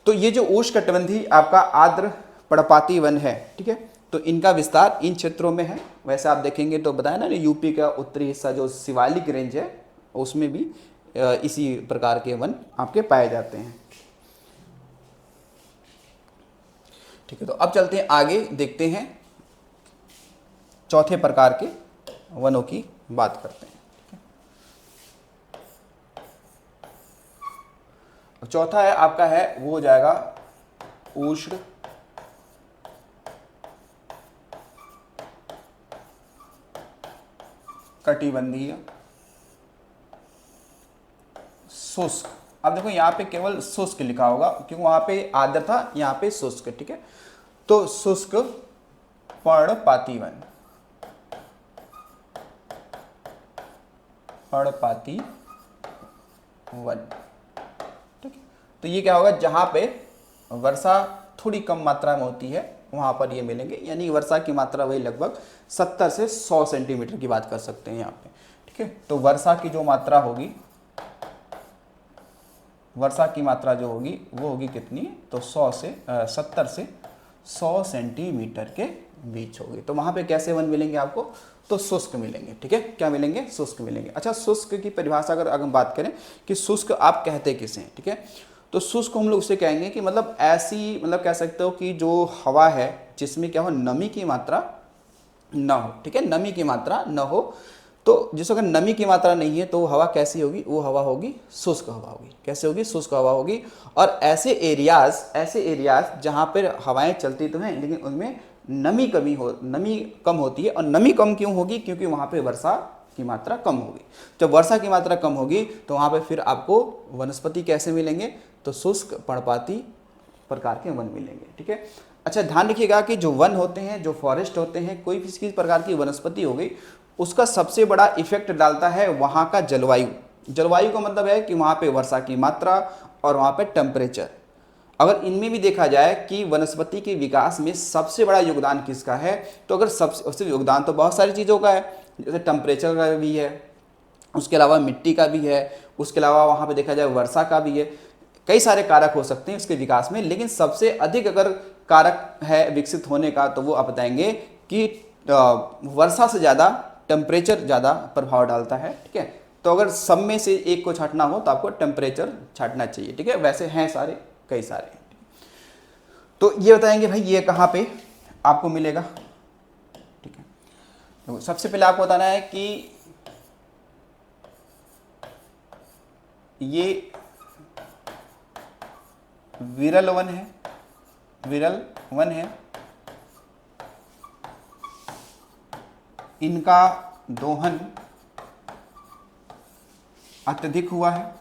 तो ये जो उष्णकटिबंधीय आपका आर्द्र पर्णपाती वन है, ठीक है, तो इनका विस्तार इन क्षेत्रों में है। वैसे आप देखेंगे तो बताया ना, यूपी का उत्तरी हिस्सा जो शिवालिक रेंज है उसमें भी इसी प्रकार के वन आपके पाए जाते हैं, ठीक है। तो अब चलते हैं आगे, देखते हैं चौथे प्रकार के वनों की बात करते हैं, ठीक है। चौथा है आपका है वो हो जाएगा उष्ण कटिबंधीय शुष्क। अब देखो यहाँ पे केवल शुष्क लिखा होगा क्योंकि वहां पे आर्द्र था, यहाँ पे शुष्क, ठीक है। तो शुष्क पर्णपाती वन, पर्णपाती वन, ठीक है। तो ये क्या होगा, जहां पे वर्षा थोड़ी कम मात्रा में होती है वहां पर ये मिलेंगे। यानी वर्षा की मात्रा वही लगभग 70 से 100 सेंटीमीटर की बात कर सकते हैं यहाँ पे, ठीक है। तो वर्षा की जो मात्रा होगी, वर्षा की मात्रा जो होगी वो होगी कितनी, तो 70 से 100 सेंटीमीटर के बीच होगी। तो वहां पे कैसे वन मिलेंगे आपको, तो शुष्क मिलेंगे, ठीक है। क्या मिलेंगे, शुष्क मिलेंगे। अच्छा, शुष्क की परिभाषा अगर हम बात करें कि शुष्क आप कहते किसे हैं, ठीक है। तो शुष्क हम लोग उसे कहेंगे कि मतलब ऐसी, मतलब कह सकते हो कि जो हवा है जिसमें क्या हो, नमी की मात्रा न हो, ठीक है, नमी की मात्रा न हो। तो जिस अगर नमी की मात्रा नहीं है तो वो हवा कैसी होगी, वो हवा होगी शुष्क हवा होगी। कैसे होगी, शुष्क हवा होगी। और ऐसे एरियाज जहाँ पर हवाएं चलती तो हैं लेकिन उनमें नमी कम होती है। और नमी कम क्यों होगी, क्योंकि वहाँ पे वर्षा की मात्रा कम होगी। जब वर्षा की मात्रा कम होगी तो वहाँ पे फिर आपको वनस्पति कैसे मिलेंगे, तो शुष्क पर्णपाती प्रकार के वन मिलेंगे, ठीक है। अच्छा, ध्यान रखिएगा कि जो वन होते हैं, जो फॉरेस्ट होते हैं, कोई भी किसी प्रकार की वनस्पति हो गई, उसका सबसे बड़ा इफेक्ट डालता है वहाँ का जलवायु। जलवायु का मतलब है कि वहाँ पे वर्षा की मात्रा और वहाँ पे टेम्परेचर। अगर इनमें भी देखा जाए कि वनस्पति के विकास में सबसे बड़ा योगदान किसका है, तो अगर सबसे योगदान तो बहुत सारी चीज़ों का है, जैसे टेम्परेचर का भी है, उसके अलावा मिट्टी का भी है, उसके अलावा वहाँ पे देखा जाए वर्षा का भी है। कई सारे कारक हो सकते हैं उसके विकास में, लेकिन सबसे अधिक अगर कारक है विकसित होने का तो वो आप बताएंगे कि वर्षा से ज़्यादा टेम्परेचर ज़्यादा प्रभाव डालता है, ठीक है। तो अगर सब में से एक को छांटना हो तो आपको टेम्परेचर छांटना चाहिए, ठीक है। वैसे हैं सारे, कई सारे। तो ये बताएंगे भाई ये कहाँ पे आपको मिलेगा, तो सबसे पहले आपको बताना है कि ये विरल वन है, विरल वन है, इनका दोहन अत्यधिक हुआ है,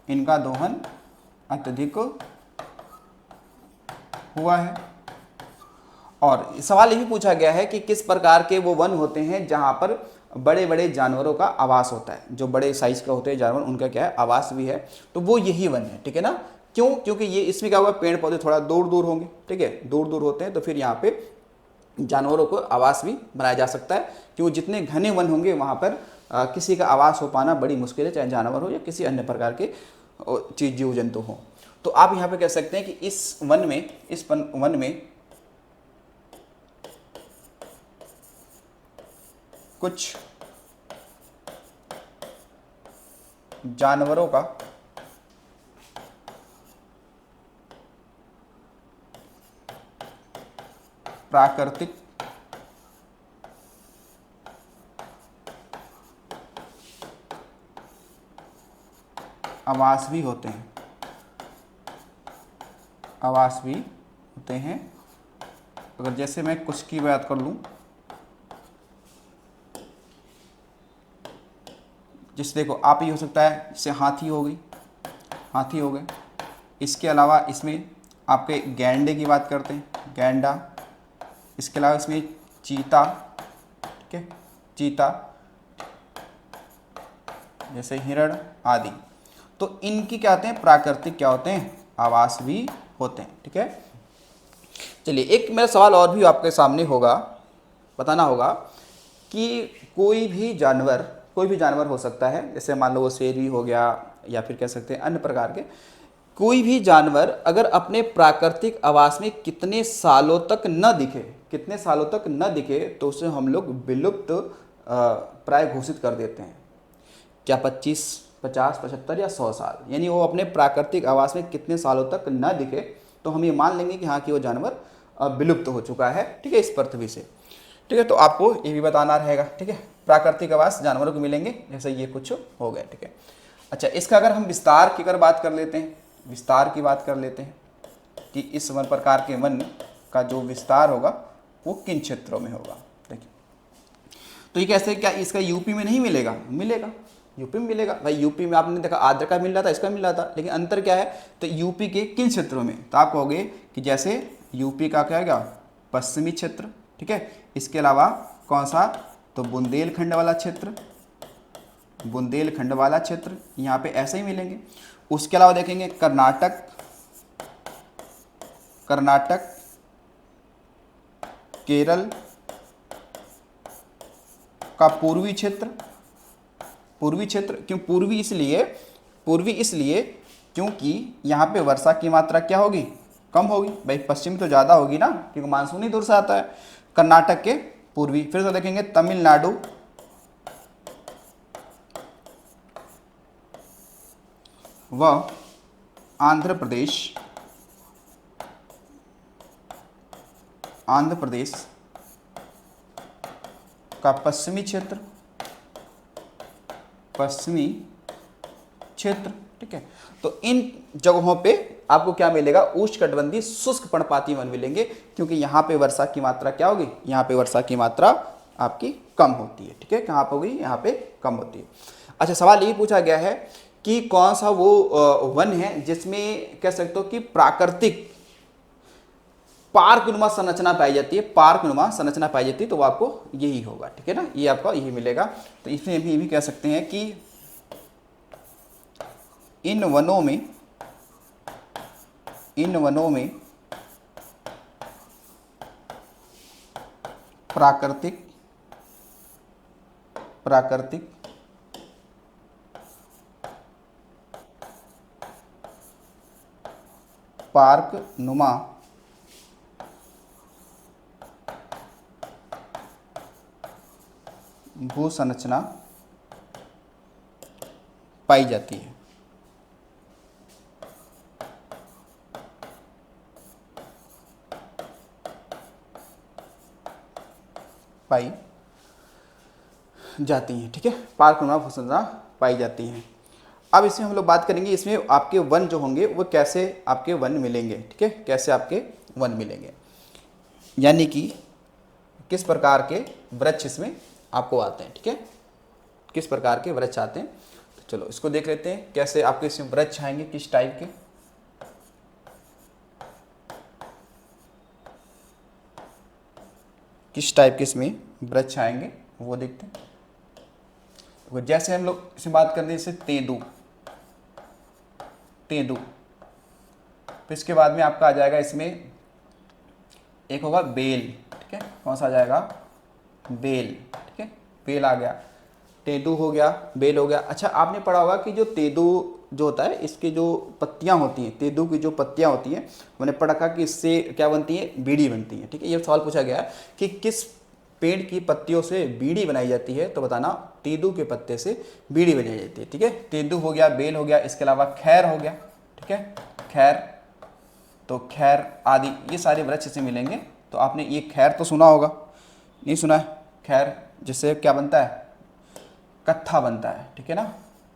इनका दोहन अत्यधिक हुआ है। और सवाल ये भी पूछा गया है कि किस प्रकार के वो वन होते हैं जहां पर बड़े बड़े जानवरों का आवास होता है, जो बड़े साइज का होते हैं जानवर उनका क्या है, आवास भी है, तो वो यही वन है, ठीक है ना। क्यों? क्योंकि ये इसमें क्या हुआ, पेड़ पौधे थोड़ा दूर दूर होंगे, ठीक है, दूर दूर होते हैं, तो फिर यहाँ पे जानवरों को आवास भी बनाया जा सकता है, कि वो जितने घने वन होंगे वहाँ पर किसी का आवास हो पाना बड़ी मुश्किल है, चाहे जानवर हो या किसी अन्य प्रकार के चीज जीव जंतु हो। तो आप यहाँ पे कह सकते हैं कि इस वन में, इस वन में कुछ जानवरों का प्राकृतिक आवास भी होते हैं, आवास भी होते हैं। अगर जैसे मैं कुछ की बात कर लूँ, जैसे देखो आप, ये हो सकता है जैसे हाथी हो गई, हाथी हो गए, इसके अलावा इसमें आपके गैंडे की बात करते हैं, गैंडा, इसके अलावा इसमें चीता, ठीक है, चीता, जैसे हिरण आदि। तो इनकी क्या होते हैं, प्राकृतिक क्या होते हैं, आवास भी होते हैं, ठीक है। चलिए एक मेरा सवाल और भी आपके सामने होगा, बताना होगा कि कोई भी जानवर हो सकता है, जैसे मान लो वो शेर भी हो गया, या फिर कह सकते हैं अन्य प्रकार के कोई भी जानवर अगर अपने प्राकृतिक आवास में कितने सालों तक न दिखे, कितने सालों तक न दिखे, तो उसे हम लोग विलुप्त प्राय घोषित कर देते हैं। क्या 25, 50, 75 या 100 साल, यानी वो अपने प्राकृतिक आवास में कितने सालों तक न दिखे, तो हम ये मान लेंगे कि हाँ कि वो जानवर विलुप्त हो चुका है, ठीक है, इस पृथ्वी से, ठीक है। तो आपको ये भी बताना रहेगा, ठीक है, प्राकृतिक आवास जानवरों को मिलेंगे, जैसे ये कुछ हो गया, ठीक है। अच्छा, इसका अगर हम विस्तार की अगर बात कर लेते हैं, विस्तार की बात कर लेते हैं कि इस वन प्रकार के वन का जो विस्तार होगा वो किन क्षेत्रों में होगा। देखिए, तो ये कैसे, क्या इसका यूपी में नहीं मिलेगा? मिलेगा, यूपी में मिलेगा भाई। यूपी में आपने देखा आर्द्र का मिल रहा था, इसका मिल रहा था, लेकिन अंतर क्या है, तो यूपी के किन क्षेत्रों में, तो आप कहोगे कि जैसे यूपी का क्या होगा, पश्चिमी क्षेत्र, ठीक है। इसके अलावा कौन सा, तो बुंदेलखंड वाला क्षेत्र, बुंदेलखंड वाला क्षेत्र यहाँ पे ऐसे ही मिलेंगे। उसके अलावा देखेंगे कर्नाटक, कर्नाटक, केरल का पूर्वी क्षेत्र, पूर्वी क्षेत्र, क्यों पूर्वी इसलिए, पूर्वी इसलिए क्योंकि यहाँ पे वर्षा की मात्रा क्या होगी, कम होगी भाई, पश्चिम तो ज़्यादा होगी ना, क्योंकि मानसून ही दूर से आता है। कर्नाटक के पूर्वी, फिर से देखेंगे तमिलनाडु व आंध्र प्रदेश, आंध्र प्रदेश का पश्चिमी क्षेत्र, पश्चिमी क्षेत्र, ठीक है। तो इन जगहों पे आपको क्या मिलेगा, उष्णकटिबंधीय शुष्क पर्णपाती वन मिलेंगे, क्योंकि यहाँ पे वर्षा की मात्रा क्या होगी, यहाँ पे वर्षा की मात्रा आपकी कम होती है, ठीक है। कहाँ पे होगी, यहाँ पे कम होती है। अच्छा, सवाल ये पूछा गया है कि कौन सा वो वन है जिसमें कह सकते हो कि प्राकृतिक पार्कनुमा संरचना पाई जाती है, पार्कनुमा संरचना पाई जाती है, तो वो आपको यही होगा, ठीक है ना, ये आपको यही मिलेगा। तो इसमें भी कह सकते हैं कि इन वनों में, इन वनों में प्राकृतिक, प्राकृतिक पार्कनुमा भू संरचना पाई जाती है। पाई जाती हैं, ठीक है, पार्कनुमा भूसंरचना पाई जाती हैं। अब इसमें हम लोग बात करेंगे, इसमें आपके वन जो होंगे वो कैसे आपके वन मिलेंगे, ठीक है, कैसे आपके वन मिलेंगे, यानी कि किस प्रकार के वृक्ष इसमें आपको आते हैं, ठीक है, किस प्रकार के वृक्ष आते हैं। तो चलो इसको देख लेते हैं कैसे आपके इसमें वृक्ष आएंगे, किस टाइप के। किस टाइप के इसमें वृक्ष आएंगे वो देखते हैं। तो जैसे हम लोग इसमें बात करते हैं, जैसे तेंदू, तेंदू, फिर इसके बाद में आपका आ जाएगा इसमें एक होगा बेल, ठीक है, कौन सा आ जाएगा, बेल, ठीक है, बेल आ गया, तेंदू हो गया, बेल हो गया। अच्छा आपने पढ़ा होगा कि जो तेंदू जो होता है इसकी जो पत्तियां होती हैं, तेंदू की जो पत्तियां होती हैं, मैंने पढ़ा कि इससे क्या बनती है, बीड़ी बनती है, ठीक है। ये सवाल पूछा गया है कि किस पेड़ की पत्तियों से बीड़ी बनाई जाती है, तो बताना तेंदू के पत्ते से बीड़ी बनाई जाती है, ठीक है। तेंदू हो गया, बेल हो गया, इसके अलावा खैर हो गया, ठीक है, खैर, तो खैर आदि ये सारे वृक्ष से मिलेंगे। तो आपने ये खैर तो सुना होगा, नहीं सुना है, खैर जिससे क्या बनता है, कत्था बनता है, ठीक है ना,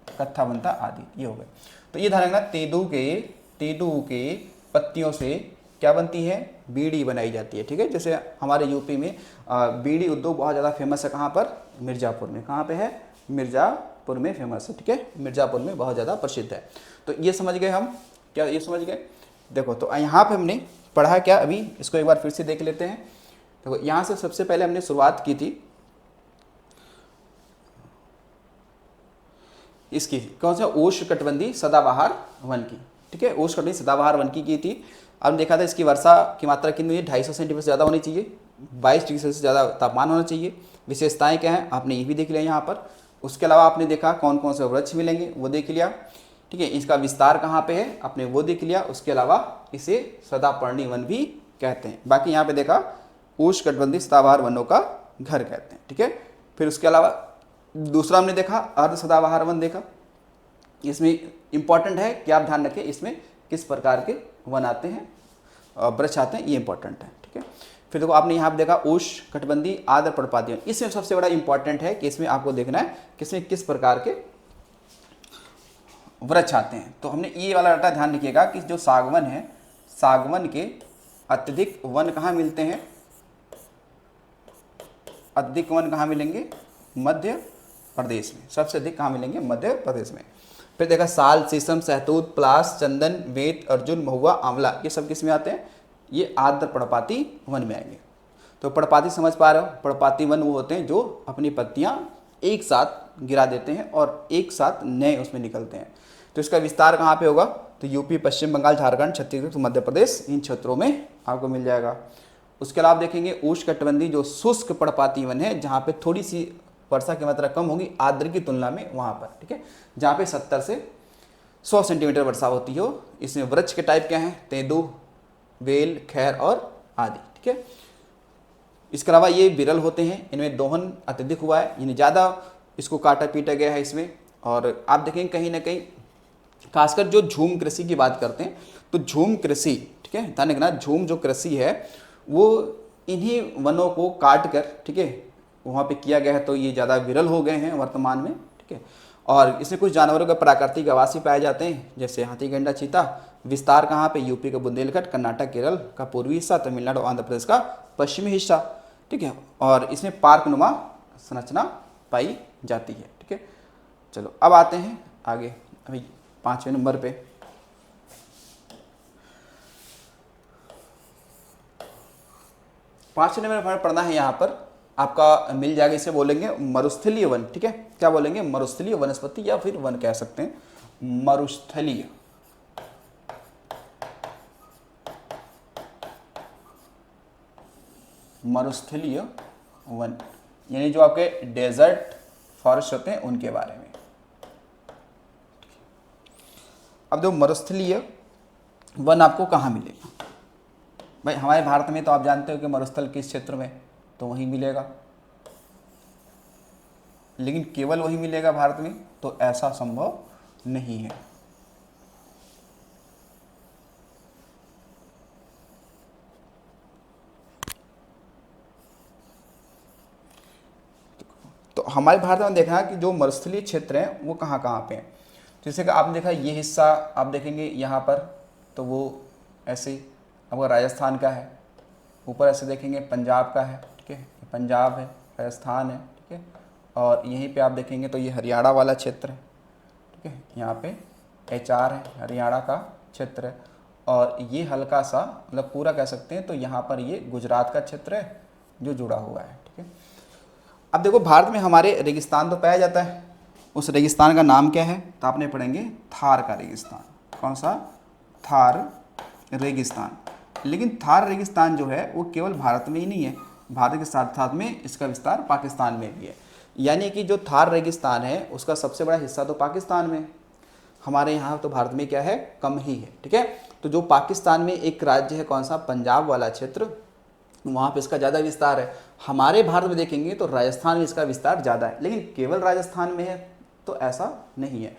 कत्था बनता है आदि, ये हो गए। तो ये ध्यान रखना, तेंदू के पत्तियों से क्या बनती है, बीड़ी बनाई जाती है, ठीक है। जैसे हमारे यूपी में बीड़ी उद्योग बहुत ज़्यादा फेमस है, कहाँ पर, मिर्ज़ापुर में, कहाँ पे है, मिर्ज़ापुर में फेमस है, ठीक है, मिर्ज़ापुर में बहुत ज़्यादा प्रसिद्ध है। तो ये समझ गए हम, क्या ये समझ गए। देखो तो यहाँ पे हमने पढ़ा क्या, अभी इसको एक बार फिर से देख लेते हैं। देखो यहाँ से सबसे पहले हमने शुरुआत की थी इसकी, कौन सा, उष्णकटिबंधीय सदाबहार वन की, ठीक है, उष्णकटिबंधीय सदाबहार वन की थी। अब देखा था इसकी वर्षा की मात्रा कितनी हुई, 250 सेंटीमीटर से ज़्यादा होनी चाहिए, 22 डिग्री सेल्सियस से ज़्यादा तापमान होना चाहिए। विशेषताएं क्या हैं आपने ये भी देख लिया यहाँ पर। उसके अलावा आपने देखा कौन कौन से वृक्ष मिलेंगे वो देख लिया, ठीक है, इसका विस्तार कहाँ पे है आपने वो देख लिया। उसके अलावा इसे सदापर्णी वन भी कहते हैं। बाकी यहाँ पे देखा उष्णकटिबंधीय सदाबहार वनों का घर कहते हैं, ठीक है। फिर उसके अलावा दूसरा हमने देखा अर्ध सदाबहार वन देखा। इसमें इंपॉर्टेंट है कि आप ध्यान रखें इसमें किस प्रकार के वन आते हैं, वृक्ष आते हैं, ये इंपॉर्टेंट है, ठीक है। फिर देखो आपने यहाँ पे देखा उष्णकटिबंधीय आर्द्र पर्णपाती वन, इसमें सबसे बड़ा इंपॉर्टेंट है कि इसमें आपको देखना है कि इसमें किस प्रकार के वृक्ष आते हैं। तो हमने ये वाला डाटा ध्यान रखिएगा कि जो सागवन है, सागवन के अत्यधिक वन कहाँ मिलते हैं, अधिक वन कहाँ मिलेंगे, मध्य प्रदेश में, सबसे अधिक कहाँ मिलेंगे, मध्य प्रदेश में। फिर देखा साल, शीशम, सहतूत, पलाश, चंदन, बेत, अर्जुन, महुआ, आंवला, ये सब किस में आते हैं, ये आर्द्र पर्णपाती वन में आएंगे। तो पर्णपाती समझ पा रहे हो, पर्णपाती वन वो होते हैं जो अपनी पत्तियां एक साथ गिरा देते हैं और एक साथ नए उसमें निकलते हैं। तो इसका विस्तार कहाँ पे होगा, तो यूपी, पश्चिम बंगाल, झारखंड, छत्तीसगढ़, मध्य प्रदेश, इन क्षेत्रों में आपको मिल जाएगा। उसके अलावा देखेंगे उष्णकटिबंधीय जो शुष्क पर्णपाती वन है, जहाँ पे थोड़ी सी वर्षा की मात्रा कम होगी आर्द्र की तुलना में, वहाँ पर, ठीक है, जहाँ पे 70 से 100 सेंटीमीटर वर्षा होती हो। इसमें वृक्ष के टाइप क्या हैं, तेंदू, बेल, खैर और आदि, ठीक है। इसके अलावा ये विरल होते हैं, इनमें दोहन अत्यधिक हुआ है, यानी ज़्यादा इसको काटा पीटा गया है इसमें। और आप देखेंगे कहीं ना कहीं खासकर जो झूम कृषि की बात करते हैं, तो झूम कृषि, ठीक है, ध्यान रखना, झूम जो कृषि है वो इन्हीं वनों को काट कर, ठीक है, वहाँ पे किया गया है, तो ये ज़्यादा विरल हो गए हैं वर्तमान में, ठीक है। और इसमें कुछ जानवरों के प्राकृतिक आवासी पाए जाते हैं, जैसे हाथी, गैंडा, चीता। विस्तार कहाँ पे, यूपी का बुंदेलखंड, कर्नाटक, केरल का पूर्वी हिस्सा, तमिलनाडु, आंध्र प्रदेश का पश्चिमी हिस्सा, ठीक है। और इसमें पार्कनुमा संरचना पाई जाती है, ठीक है। चलो अब आते हैं आगे, अभी 5वें नंबर पे। पाँचवें नंबर पर पढ़ना है, यहाँ पर आपका मिल जाएगा, इसे बोलेंगे मरुस्थलीय वन, ठीक है। क्या बोलेंगे, मरुस्थलीय वनस्पति या फिर वन कह सकते हैं, मरुस्थलीय, मरुस्थलीय वन, यानी जो आपके डेजर्ट फॉरेस्ट होते हैं उनके बारे में। अब जो मरुस्थलीय वन आपको कहाँ मिलेगा, भाई हमारे भारत में तो आप जानते हो कि मरुस्थल किस क्षेत्र में, तो वहीं मिलेगा, लेकिन केवल वहीं मिलेगा भारत में, तो ऐसा संभव नहीं है। हमारे भारत में देखा कि जो मरुस्थलीय क्षेत्र हैं वो कहाँ कहाँ पे हैं। जैसे कि आपने देखा ये हिस्सा आप देखेंगे यहाँ पर, तो वो ऐसे आपका राजस्थान का है। ऊपर ऐसे देखेंगे पंजाब का है, ठीक है, पंजाब है, राजस्थान है, ठीक है। और यहीं पे आप देखेंगे तो ये हरियाणा वाला क्षेत्र है, ठीक है, यहाँ पे HR है, हरियाणा का क्षेत्र है। और ये हल्का सा मतलब पूरा कह सकते हैं तो यहाँ पर ये गुजरात का क्षेत्र है जो जुड़ा हुआ है, ठीक है। अब देखो भारत में हमारे रेगिस्तान तो पाया जाता है, उस रेगिस्तान का नाम क्या है, तो आपने पढ़ेंगे थार का रेगिस्तान। कौन सा? थार रेगिस्तान। लेकिन थार रेगिस्तान जो है वो केवल भारत में ही नहीं है, भारत के साथ साथ में इसका विस्तार पाकिस्तान में भी है। यानी कि जो थार रेगिस्तान है उसका सबसे बड़ा हिस्सा तो पाकिस्तान में है, हमारे यहाँ तो भारत में क्या है, कम ही है, ठीक है। तो जो पाकिस्तान में एक राज्य है कौन सा, पंजाब वाला क्षेत्र, वहाँ पे इसका ज़्यादा विस्तार है। हमारे भारत में देखेंगे तो राजस्थान में इसका विस्तार ज़्यादा है, लेकिन केवल राजस्थान में है तो ऐसा नहीं है।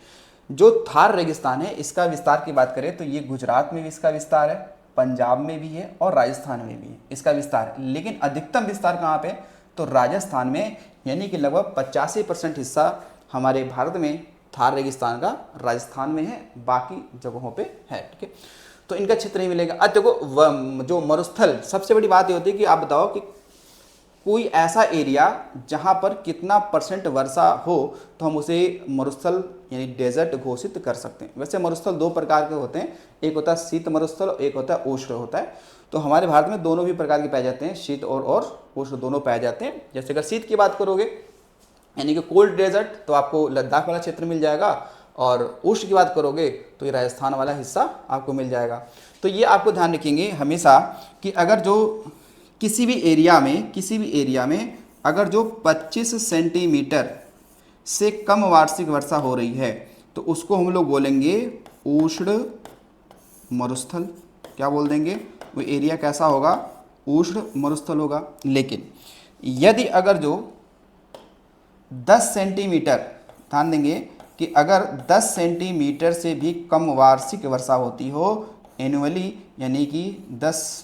जो थार रेगिस्तान है इसका विस्तार की बात करें तो ये गुजरात में भी इसका विस्तार है, पंजाब में भी है और राजस्थान में भी है इसका विस्तार है। लेकिन अधिकतम विस्तार कहाँ पे, तो राजस्थान में, यानी कि लगभग 85% हिस्सा हमारे भारत में थार रेगिस्तान का राजस्थान में है, बाकी जगहों पे है, ठीक है। तो इनका क्षेत्र नहीं मिलेगा। अब देखो जो मरुस्थल, सबसे बड़ी बात ये होती है कि आप बताओ कि कोई ऐसा एरिया जहाँ पर कितना % वर्षा हो तो हम उसे मरुस्थल यानी डेजर्ट घोषित कर सकते हैं। वैसे मरुस्थल दो प्रकार के होते हैं, एक होता है शीत मरुस्थल और एक होता है उष्ण होता है। तो हमारे भारत में दोनों भी प्रकार के पाए जाते हैं, शीत और उष्ण दोनों पाए जाते हैं। जैसे अगर शीत की बात करोगे यानी कि कोल्ड डेजर्ट, तो आपको लद्दाख वाला क्षेत्र मिल जाएगा, और उष्ण की बात करोगे तो ये राजस्थान वाला हिस्सा आपको मिल जाएगा। तो ये आपको ध्यान रखेंगे हमेशा कि अगर जो किसी भी एरिया में अगर जो 25 सेंटीमीटर से कम वार्षिक वर्षा हो रही है तो उसको हम लोग बोलेंगे उष्ण मरुस्थल। क्या बोल देंगे, वो एरिया कैसा होगा, उष्ण मरुस्थल होगा। लेकिन यदि अगर जो 10 सेंटीमीटर, ध्यान देंगे कि अगर 10 सेंटीमीटर से भी कम वार्षिक वर्षा होती हो एनुअली, यानी कि 10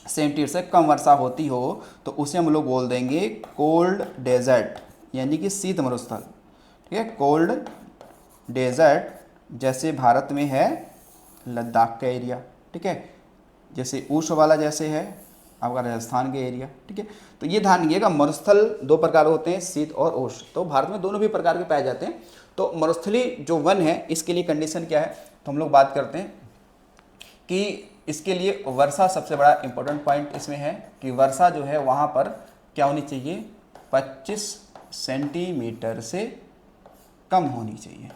सेंटीमीटर से कम वर्षा होती हो तो उसे हम लोग बोल देंगे कोल्ड डेजर्ट, यानी कि शीत मरुस्थल, ठीक है। कोल्ड डेजर्ट जैसे भारत में है लद्दाख का एरिया, ठीक है, जैसे उष्ण वाला जैसे है आपका राजस्थान के एरिया, ठीक है। तो ये ध्यान रखिएगा, मरुस्थल दो प्रकार होते हैं, शीत और उष्ण। तो भारत में दोनों भी प्रकार के पाए जाते हैं। तो मरुस्थलीय जो वन है इसके लिए कंडीशन क्या है, तो हम लोग बात करते हैं कि इसके लिए वर्षा सबसे बड़ा इंपॉर्टेंट पॉइंट इसमें है कि वर्षा जो है वहाँ पर क्या होनी चाहिए, 25 सेंटीमीटर से कम होनी चाहिए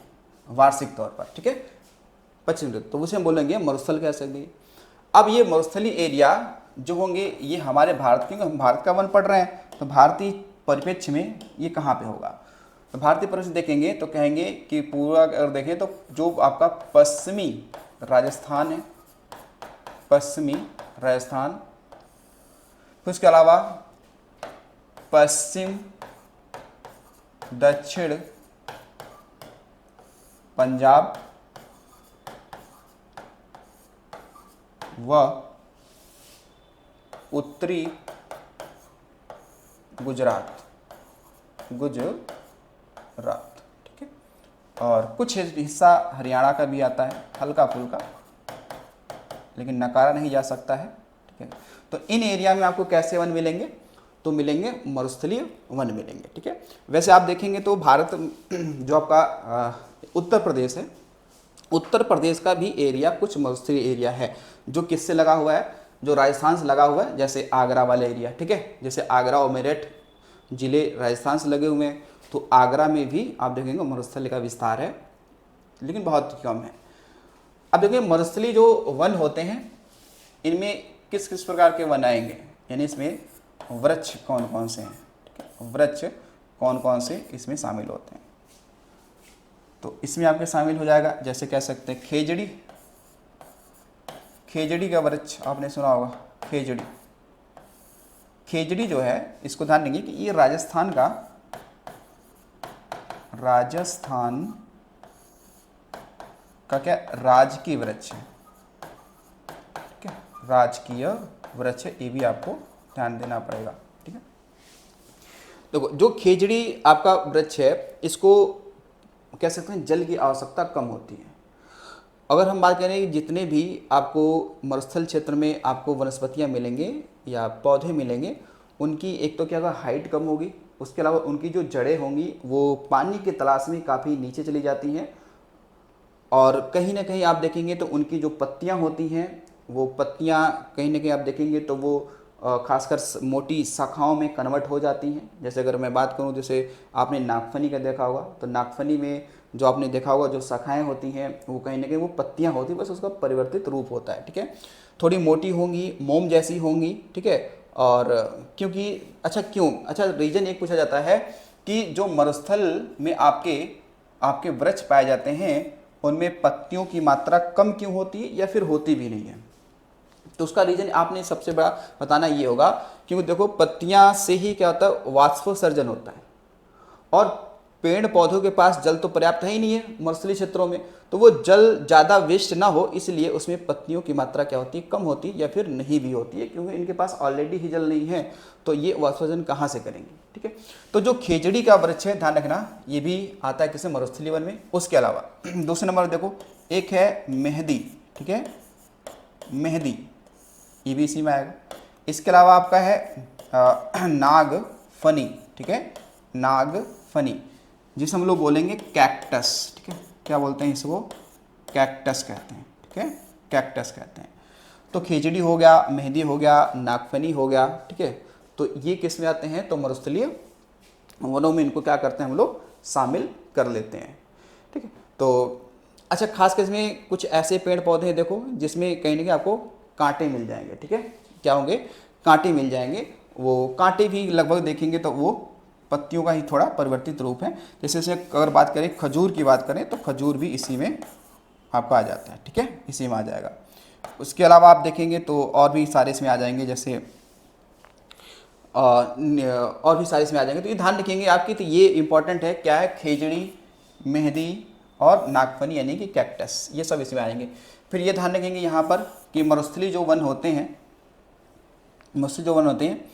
वार्षिक तौर पर, ठीक है, 25 सेंटीमीटर। तो उसे हम बोलेंगे मरुस्थल कह सकते हैं। अब ये मरुस्थलीय एरिया जो होंगे ये हमारे भारत के, हम भारत का वन पढ़ रहे हैं तो भारतीय परिप्रेक्ष्य में ये कहाँ पे होगा, तो भारतीय परिप्रेक्ष्य देखेंगे तो कहेंगे कि पूरा अगर देखें तो जो आपका पश्चिमी राजस्थान है, पश्चिमी राजस्थान, फिर उसके अलावा पश्चिम दक्षिण पंजाब व उत्तरी गुजरात, ठीक है, और कुछ हिस्सा हरियाणा का भी आता है हल्का फुल्का, लेकिन नकारा नहीं जा सकता है, ठीक है। तो इन एरिया में आपको कैसे वन मिलेंगे, तो मिलेंगे मरुस्थलीय वन मिलेंगे, ठीक है। वैसे आप देखेंगे तो भारत जो आपका उत्तर प्रदेश है, उत्तर प्रदेश का भी एरिया कुछ मरुस्थलीय एरिया है जो किससे लगा हुआ है, जो राजस्थान से लगा हुआ है, जैसे आगरा वाला एरिया, ठीक है, जैसे आगरा और मेरठ जिले राजस्थान से लगे हुए हैं। तो आगरा में भी आप देखेंगे मरुस्थलीय का विस्तार है, लेकिन बहुत कम है। अब देखिए मरुस्थलीय जो वन होते हैं इनमें किस किस प्रकार के वन आएंगे, यानी इसमें वृक्ष कौन कौन से हैं, वृक्ष कौन कौन से इसमें शामिल होते हैं। तो इसमें आपके शामिल हो जाएगा, जैसे कह सकते हैं खेजड़ी, खेजड़ी का वृक्ष आपने सुना होगा, खेजड़ी। खेजड़ी जो है इसको ध्यान देंगे कि ये राजस्थान का क्या राजकीय वृक्ष है, ठीक है, राजकीय वृक्ष, ये भी आपको ध्यान देना पड़ेगा, ठीक है। देखो जो खेजड़ी आपका वृक्ष है, इसको कह सकते हैं जल की आवश्यकता कम होती है। अगर हम बात करें कि जितने भी आपको मरुस्थल क्षेत्र में आपको वनस्पतियां मिलेंगे या पौधे मिलेंगे, उनकी एक तो क्या होगा, हाइट कम होगी, उसके अलावा उनकी जो जड़ें होंगी वो पानी की तलाश में काफ़ी नीचे चली जाती हैं, और कहीं ना कहीं आप देखेंगे तो उनकी जो पत्तियां होती हैं, वो पत्तियां कहीं ना कहीं आप देखेंगे तो वो खासकर मोटी शाखाओं में कन्वर्ट हो जाती हैं। जैसे अगर मैं बात करूं, जैसे आपने नागफनी का देखा होगा, तो नागफनी में जो आपने देखा होगा जो शाखाएं होती हैं वो कहीं ना कहीं वो पत्तियां होती हैं, बस उसका परिवर्तित रूप होता है, ठीक है। थोड़ी मोटी होंगी, मोम जैसी होंगी, ठीक है। और क्योंकि अच्छा रीजन एक पूछा जाता है कि जो मरुस्थल में आपके आपके वृक्ष पाए जाते हैं उनमें पत्तियों की मात्रा कम क्यों होती है या फिर होती भी नहीं है। तो उसका रीजन आपने सबसे बड़ा बताना ये होगा, क्योंकि देखो पत्तियां से ही क्या होता है, वाष्पोत्सर्जन होता है, और पेड़ पौधों के पास जल तो पर्याप्त है ही नहीं है मरुस्थलीय क्षेत्रों में, तो वो जल ज़्यादा वेस्ट ना हो इसलिए उसमें पत्तियों की मात्रा क्या होती है, कम होती है या फिर नहीं भी होती है, क्योंकि इनके पास ऑलरेडी ही जल नहीं है, तो ये वाष्पोत्सर्जन कहाँ से करेंगे, ठीक है। तो जो खेजड़ी का वृक्ष है, ध्यान रखना, ये भी आता है किसी मरुस्थलीय वन में। उसके अलावा दूसरे नंबर देखो, एक है मेहंदी, ठीक है, मेहंदी, ये भी इसी में आएगा। इसके अलावा आपका है नागफनी, ठीक है, नागफनी, जिसे हम लोग बोलेंगे कैक्टस, ठीक है, क्या बोलते हैं इसको, कैक्टस कहते हैं, ठीक है, कैक्टस कहते हैं। तो खेजड़ी हो गया, मेहंदी हो गया, नागफनी हो गया, ठीक है। तो ये किस में आते हैं, तो मरुस्थलीय वनों में इनको क्या करते हैं हम लोग, शामिल कर लेते हैं, ठीक है। तो अच्छा, खास कर इसमें कुछ ऐसे पेड़ पौधे हैं देखो जिसमें कहीं ना कहीं आपको कांटे मिल जाएंगे, ठीक है, क्या होंगे, कांटे मिल जाएंगे। वो कांटे भी लगभग देखेंगे तो वो पत्तियों का ही थोड़ा परिवर्तित रूप है। जैसे से अगर बात करें खजूर की बात करें तो खजूर भी इसी में आपका आ जाता है, ठीक है, इसी में आ जाएगा। उसके अलावा आप देखेंगे तो और भी सारे इसमें आ जाएंगे, जैसे और भी सारे इसमें आ जाएंगे। तो ये ध्यान रखेंगे आपकी, तो ये इंपॉर्टेंट है, क्या है, खेजड़ी, मेहंदी और नागफनी यानी कि कैक्टस, ये सब इसमें आएंगे। फिर ये ध्यान रखेंगे यहाँ पर कि मरुस्थलीय जो वन होते हैं, मरुस्थलीय जो वन होते हैं,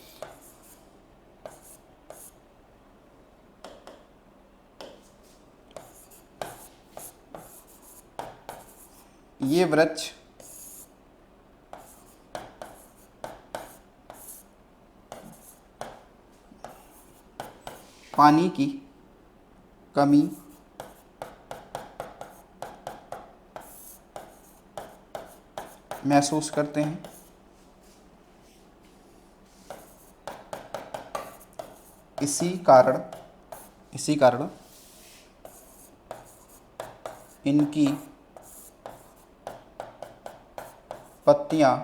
ये वृक्ष पानी की कमी महसूस करते हैं, इसी कारण इनकी पत्तियां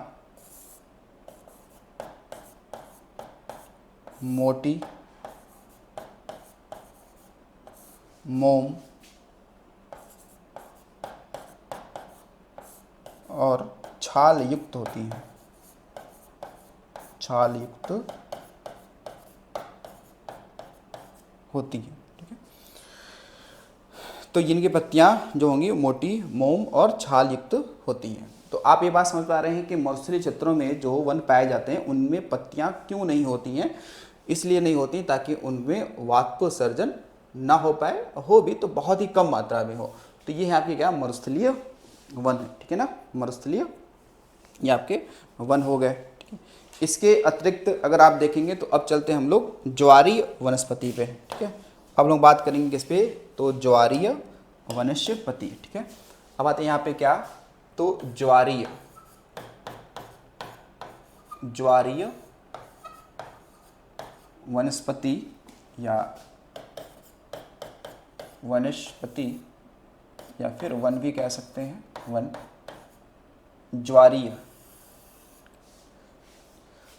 मोटी, मोम और छाल युक्त होती हैं, छाल युक्त होती हैं, ठीक है। तो इनकी पत्तियां जो होंगी मोटी, मोम और छाल युक्त होती हैं। तो आप ये बात समझ पा रहे हैं कि मरुस्थलीय क्षेत्रों में जो वन पाए जाते हैं उनमें पत्तियां क्यों नहीं होती हैं, इसलिए नहीं होती ताकि उनमें वाष्पोत्सर्जन ना हो पाए, हो भी तो बहुत ही कम मात्रा में हो। तो ये है आपके क्या, मरुस्थलीय वन है, ठीक है ना, मरुस्थलीय ये आपके वन हो गए, ठीक है। इसके अतिरिक्त अगर आप देखेंगे तो अब चलते हैं हम लोग ज्वारीय वनस्पति पे, ठीक है। अब लोग बात करेंगे किस पे, तो ज्वारीय वनस्पति, ठीक है। अब आते हैं यहाँ पे क्या, तो ज्वारीय वनस्पति या वनस्पति या फिर वन भी कह सकते हैं, वन, ज्वारीय।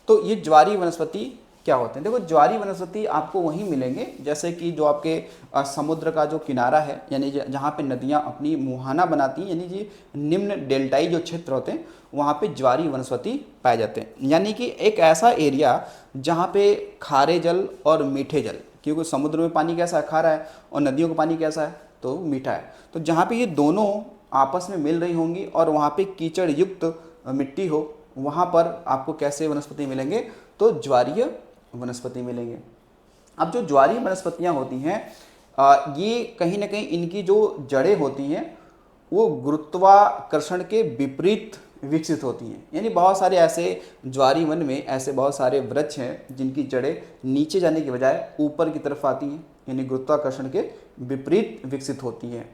तो ये ज्वारीय वनस्पति क्या होते हैं, देखो ज्वारीय वनस्पति आपको वहीं मिलेंगे जैसे कि जो आपके समुद्र का जो किनारा है, यानी जहाँ पे नदियाँ अपनी मुहाना बनाती हैं, यानी जी निम्न डेल्टाई जो क्षेत्र होते हैं वहाँ पे ज्वारीय वनस्पति पाए जाते हैं। यानी कि एक ऐसा एरिया जहाँ पे खारे जल और मीठे जल, क्योंकि समुद्र में पानी कैसा है, खारा है, और नदियों का पानी कैसा है, तो मीठा है, तो जहाँ पे ये दोनों आपस में मिल रही होंगी और वहाँ पे कीचड़ युक्त मिट्टी हो, वहाँ पर आपको कैसे वनस्पति मिलेंगे, तो ज्वारीय वनस्पति मिलेंगे। अब जो ज्वारीय वनस्पतियां होती हैं ये कहीं ना कहीं इनकी जो जड़ें होती हैं वो गुरुत्वाकर्षण के विपरीत विकसित होती हैं। यानी बहुत सारे ऐसे ज्वारी वन में ऐसे बहुत सारे वृक्ष हैं जिनकी जड़ें नीचे जाने की बजाय ऊपर की तरफ आती हैं, यानी गुरुत्वाकर्षण के विपरीत विकसित होती हैं।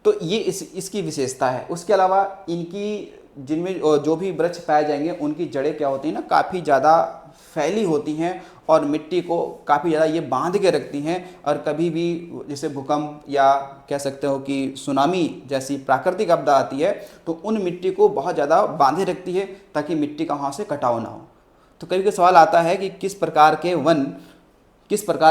तो ये इसकी विशेषता है। उसके अलावा इनकी जिनमें जो भी वृक्ष पाए जाएंगे उनकी जड़ें क्या होती हैं ना, काफ़ी ज़्यादा फैली होती हैं और मिट्टी को काफ़ी ज़्यादा ये बांध के रखती हैं। और कभी भी जैसे भूकंप या कह सकते हो कि सुनामी जैसी प्राकृतिक आपदा आती है तो उन मिट्टी को बहुत ज़्यादा बांधे रखती है ताकि मिट्टी का वहाँ से कटाव ना हो। तो कभी कभी सवाल आता है कि किस प्रकार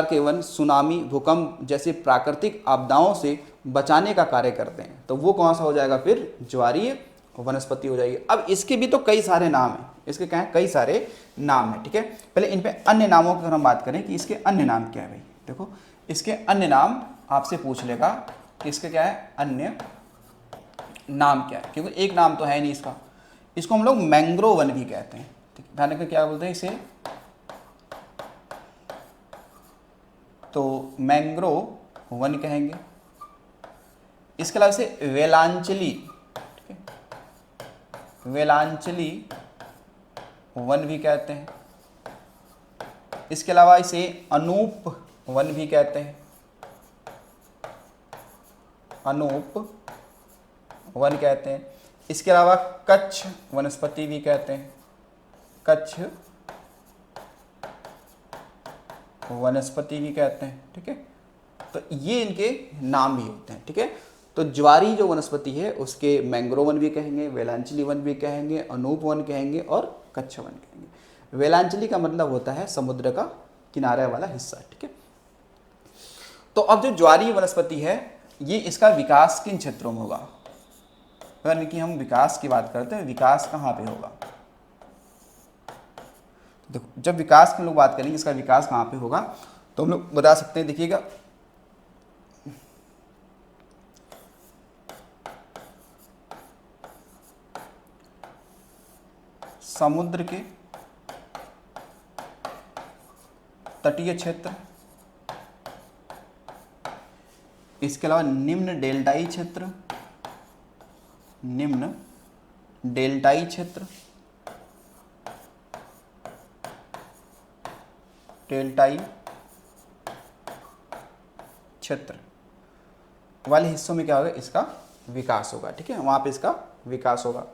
के वन सुनामी भूकंप जैसी प्राकृतिक आपदाओं से बचाने का कार्य करते हैं, तो वो कौन सा हो जाएगा, फिर ज्वारीय वनस्पति हो जाएगी। अब इसके भी तो कई सारे नाम हैं, इसके क्या हैं, कई सारे नाम हैं, ठीक है। पहले इन पे अन्य नामों की अगर हम बात करें कि इसके अन्य नाम क्या है भाई, देखो इसके अन्य नाम आपसे पूछ लेगा कि इसके क्या है अन्य नाम क्या है, क्योंकि एक नाम तो है नहीं इसका। इसको हम लोग मैंग्रोव वन भी कहते हैं, ठीक है। ध्यान रखिए क्या बोलते हैं इसे, तो मैंग्रोव वन कहेंगे। इसके अलावा इसे वेलांचली, ठीक है, वेलांचली वन भी कहते हैं। इसके अलावा इसे अनूप वन भी कहते हैं, अनूप वन कहते हैं। इसके अलावा कच्छ वनस्पति भी कहते हैं, कच्छ वनस्पति भी कहते हैं, ठीक है। तो ये इनके नाम भी होते हैं, ठीक है। तो ज्वारी जो वनस्पति है उसके मैंग्रोव वन भी कहेंगे, वेलांचली वन भी कहेंगे, अनूप वन कहेंगे और कच्छ वन कहेंगे। वेलांचली का मतलब होता है समुद्र का किनारे वाला हिस्सा, ठीक है। तो अब जो ज्वारी वनस्पति है ये इसका विकास किन क्षेत्रों में होगा, यानी कि हम विकास की बात करते हैं, विकास कहाँ पे होगा। देखो जब विकास की लोग बात करेंगे इसका विकास कहाँ पे होगा तो हम लोग बता सकते हैं, देखिएगा समुद्र के तटीय क्षेत्र, इसके अलावा निम्न डेल्टाई क्षेत्र, निम्न डेल्टाई क्षेत्र, डेल्टाई क्षेत्र वाले हिस्सों में क्या होगा, इसका विकास होगा, ठीक है, वहां पे इसका विकास होगा।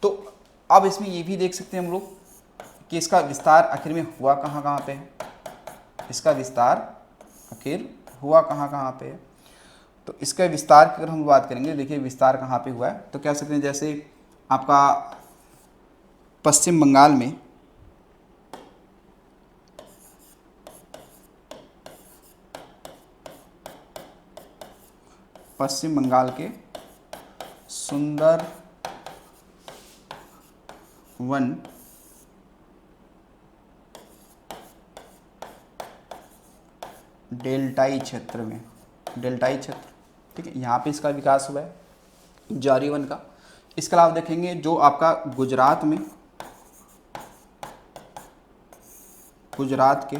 तो अब इसमें ये भी देख सकते हैं हम लोग कि इसका विस्तार आखिर में हुआ कहाँ कहाँ पे है, इसका विस्तार आखिर हुआ कहाँ कहाँ पे है। तो इसके विस्तार की अगर हम बात करेंगे, देखिए विस्तार कहाँ पे हुआ है, तो कह सकते हैं जैसे आपका पश्चिम बंगाल में, पश्चिम बंगाल के सुंदर वन डेल्टाई क्षेत्र में, डेल्टाई क्षेत्र, ठीक है, यहाँ पे इसका विकास हुआ है ज्वारी वन का। इसके अलावा देखेंगे जो आपका गुजरात में, गुजरात के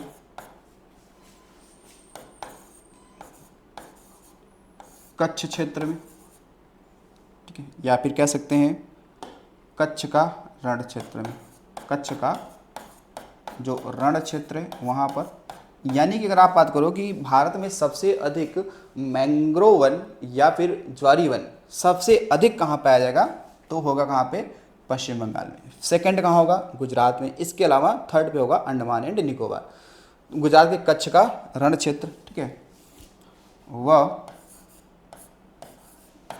कच्छ क्षेत्र में, ठीक है, या फिर कह सकते हैं कच्छ का रण क्षेत्र में, कच्छ का जो रण क्षेत्र है वहाँ पर। यानी कि अगर आप बात करो कि भारत में सबसे अधिक मैंग्रोव वन या फिर ज्वारी वन सबसे अधिक कहाँ पाया जाएगा, तो होगा कहाँ पे, पश्चिम बंगाल में। सेकंड कहाँ होगा, गुजरात में। इसके अलावा थर्ड पे होगा अंडमान एंड निकोबार। गुजरात के कच्छ का रण क्षेत्र, ठीक है, वह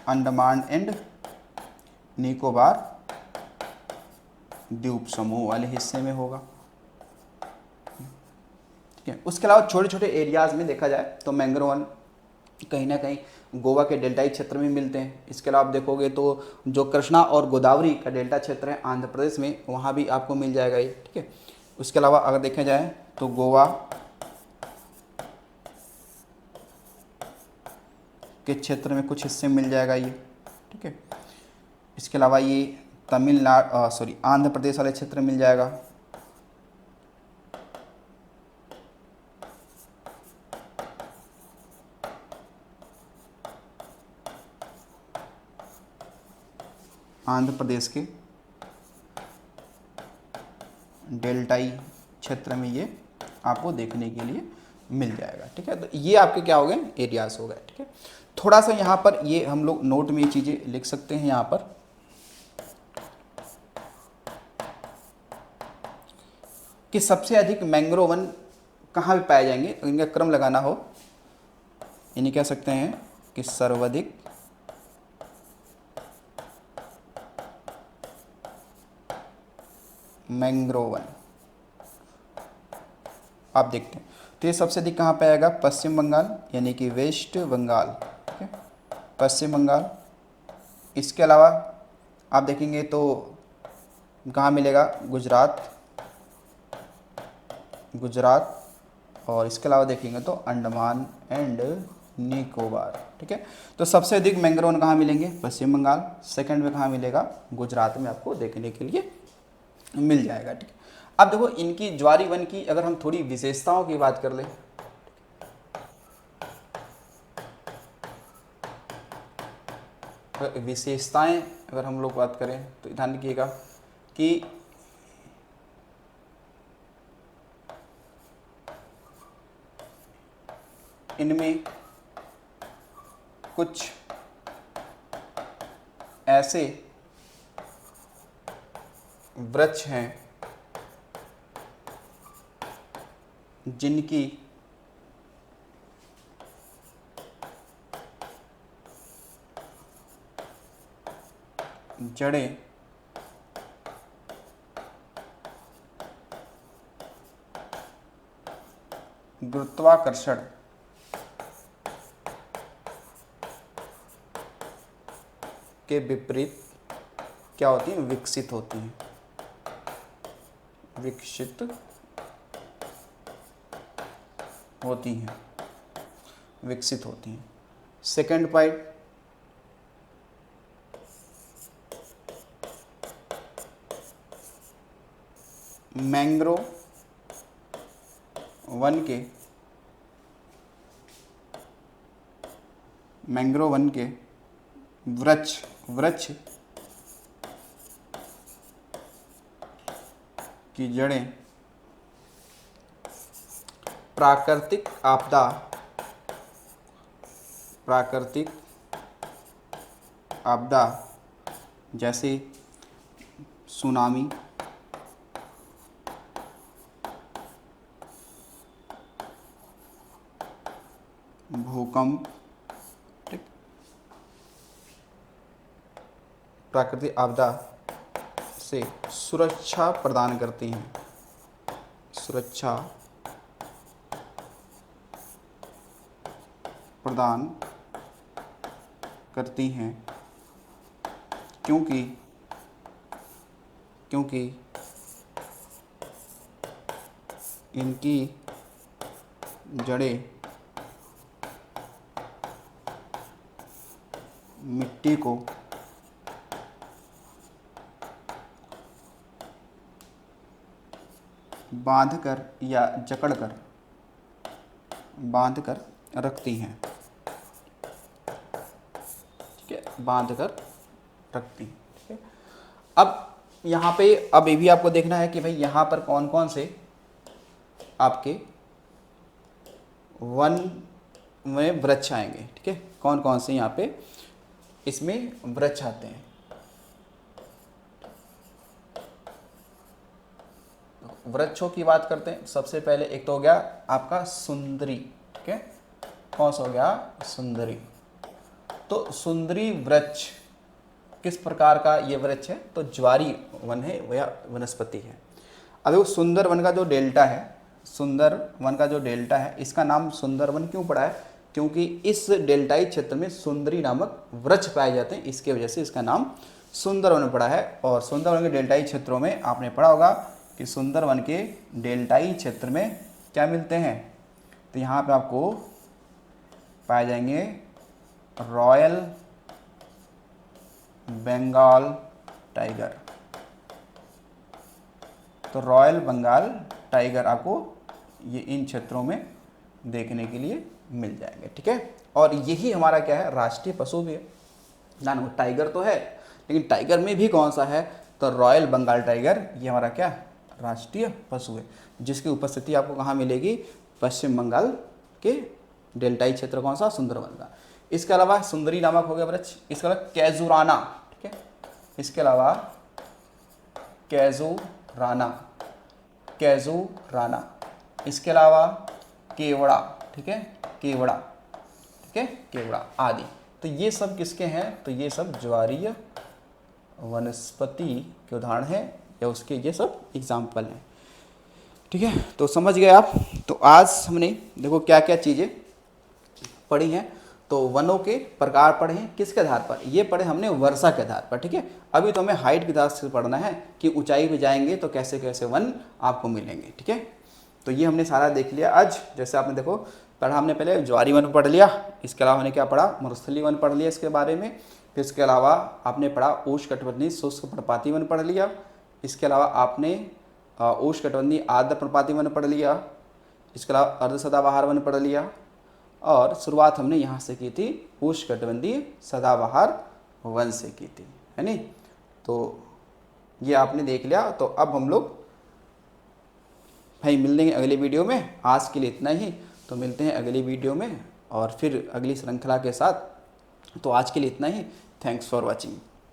अंडमान एंड निकोबार द्वीप समूह वाले हिस्से में होगा, ठीक है। उसके अलावा छोटे छोटे एरियाज में देखा जाए तो मैंग्रोव वन कहीं ना कहीं गोवा के डेल्टाई क्षेत्र में मिलते हैं। इसके अलावा आप देखोगे तो जो कृष्णा और गोदावरी का डेल्टा क्षेत्र है आंध्र प्रदेश में, वहाँ भी आपको मिल जाएगा ये, ठीक है। उसके अलावा अगर देखा जाए तो गोवा के क्षेत्र में कुछ हिस्से मिल जाएगा ये, ठीक है। इसके अलावा ये तमिलनाडु आंध्र प्रदेश वाले क्षेत्र में मिल जाएगा। आंध्र प्रदेश के डेल्टाई क्षेत्र में ये आपको देखने के लिए मिल जाएगा। ठीक है, तो ये आपके क्या हो गए, एरियाज हो गए। ठीक है, थोड़ा सा यहाँ पर ये हम लोग नोट में ये चीज़ें लिख सकते हैं यहाँ पर कि सबसे अधिक मैंग्रोव वन कहाँ पे पाए जाएंगे। तो इनका क्रम लगाना हो, यानी कह सकते हैं कि सर्वाधिक मैंग्रोव वन आप देखते हैं तो ये सबसे अधिक कहाँ पे आएगा, पश्चिम बंगाल यानी कि वेस्ट बंगाल। ठीक है, पश्चिम बंगाल। इसके अलावा आप देखेंगे तो कहाँ मिलेगा, गुजरात, गुजरात। और इसके अलावा देखेंगे तो अंडमान एंड निकोबार। ठीक है, तो सबसे अधिक मैंग्रोव कहाँ मिलेंगे, पश्चिम बंगाल। सेकंड में कहाँ मिलेगा, गुजरात में आपको देखने के लिए मिल जाएगा। ठीक है, अब देखो इनकी ज्वारी वन की अगर हम थोड़ी विशेषताओं की बात कर लें, विशेषताएं अगर हम लोग बात करें तो ध्यान रखिएगा कि इनमें कुछ ऐसे वृक्ष हैं जिनकी जड़ें गुरुत्वाकर्षण के विपरीत क्या होती हैं, विकसित होती हैं, विकसित होती हैं, विकसित होती हैं। सेकंड पॉइंट, मैंग्रोव वन के वृक्ष की जड़ें प्राकृतिक आपदा जैसे सुनामी, भूकंप, ठीक, प्राकृतिक आपदा से सुरक्षा प्रदान करती हैं, सुरक्षा प्रदान करती हैं, क्योंकि इनकी जड़ें मिट्टी को बांधकर या जकड़कर रखती हैं। ठीक है, बांधकर रखती हैं। ठीक है, अब यहाँ पे अब ये भी आपको देखना है कि भाई यहाँ पर कौन कौन से आपके वन में वृक्ष आएंगे। ठीक है, कौन कौन से यहाँ पे इसमें वृक्ष आते हैं। वृक्षों की बात करते हैं, सबसे पहले एक तो हो गया आपका सुंदरी। ठीक है, कौन सा हो गया, सुंदरी। तो सुंदरी वृक्ष किस प्रकार का ये वृक्ष है, तो ज्वारी वन है या वनस्पति है। अब देखो सुंदर वन का जो डेल्टा है, सुंदर वन का जो डेल्टा है, इसका नाम सुंदर वन क्यों पड़ा है, क्योंकि इस डेल्टाई क्षेत्र में सुंदरी नामक वृक्ष पाए जाते हैं, इसके वजह से इसका नाम सुंदरवन पड़ा है। और सुंदरवन के डेल्टाई क्षेत्रों में आपने पढ़ा होगा कि सुंदरवन के डेल्टाई क्षेत्र में क्या मिलते हैं, तो यहाँ पे आपको पाए जाएंगे रॉयल बंगाल टाइगर। तो रॉयल बंगाल टाइगर आपको ये इन क्षेत्रों में देखने के लिए मिल जाएंगे। ठीक है, और यही हमारा क्या है, राष्ट्रीय पशु भी है ना। टाइगर तो है लेकिन टाइगर में भी कौन सा है, तो रॉयल बंगाल टाइगर ये हमारा क्या राष्ट्रीय पशु है, जिसकी उपस्थिति आपको कहाँ मिलेगी, पश्चिम बंगाल के डेल्टाई क्षेत्र कौन सा, सुंदरवन का। इसके अलावा सुंदरी नामक हो गया वृक्ष, इसके अलावा कैजुराना, ठीक है, इसके अलावा कैजुराना, कैजुराना, इसके अलावा केवड़ा, ठीक है, केवड़ा, ठीक है, केवड़ा आदि। तो ये सब किसके हैं, तो ये सब ज्वारीय वनस्पति के उदाहरण हैं, या उसके ये सब एग्जाम्पल हैं, ठीक है। तो समझ गए आप। तो आज हमने देखो क्या क्या चीज़ें पढ़ी हैं। तो वनों के प्रकार पढ़े हैं किसके आधार पर, ये पढ़े हमने वर्षा के आधार पर, ठीक है। अभी तो हमें हाइट के आधार से पढ़ना है कि ऊंचाई पे जाएंगे तो कैसे कैसे वन आपको मिलेंगे, ठीक है। तो ये हमने सारा देख लिया आज। जैसे आपने देखो पढ़ा, हमने पहले ज्वारी वन पढ़ लिया, इसके अलावा हमने क्या पढ़ा, मरुस्थलीय वन पढ़ लिया इसके बारे में। फिर इसके अलावा आपने पढ़ा उष्णकटिबंधीय शुष्क पर्णपाती वन पढ़ लिया। इसके अलावा आपने उष्णकटिबंधीय आर्द्र पर्णपाती वन पढ़ लिया। इसके अलावा अर्ध सदाबहार वन पढ़ लिया। और शुरुआत हमने यहाँ से की थी उष्णकटिबंधीय सदाबहार वन से की थी, है नहीं। तो ये आपने देख लिया। तो अब हम लोग भाई मिल लेंगे अगले वीडियो में। आज के लिए इतना ही, तो मिलते हैं अगली वीडियो में और फिर अगली श्रृंखला के साथ। तो आज के लिए इतना ही। Thanks for watching.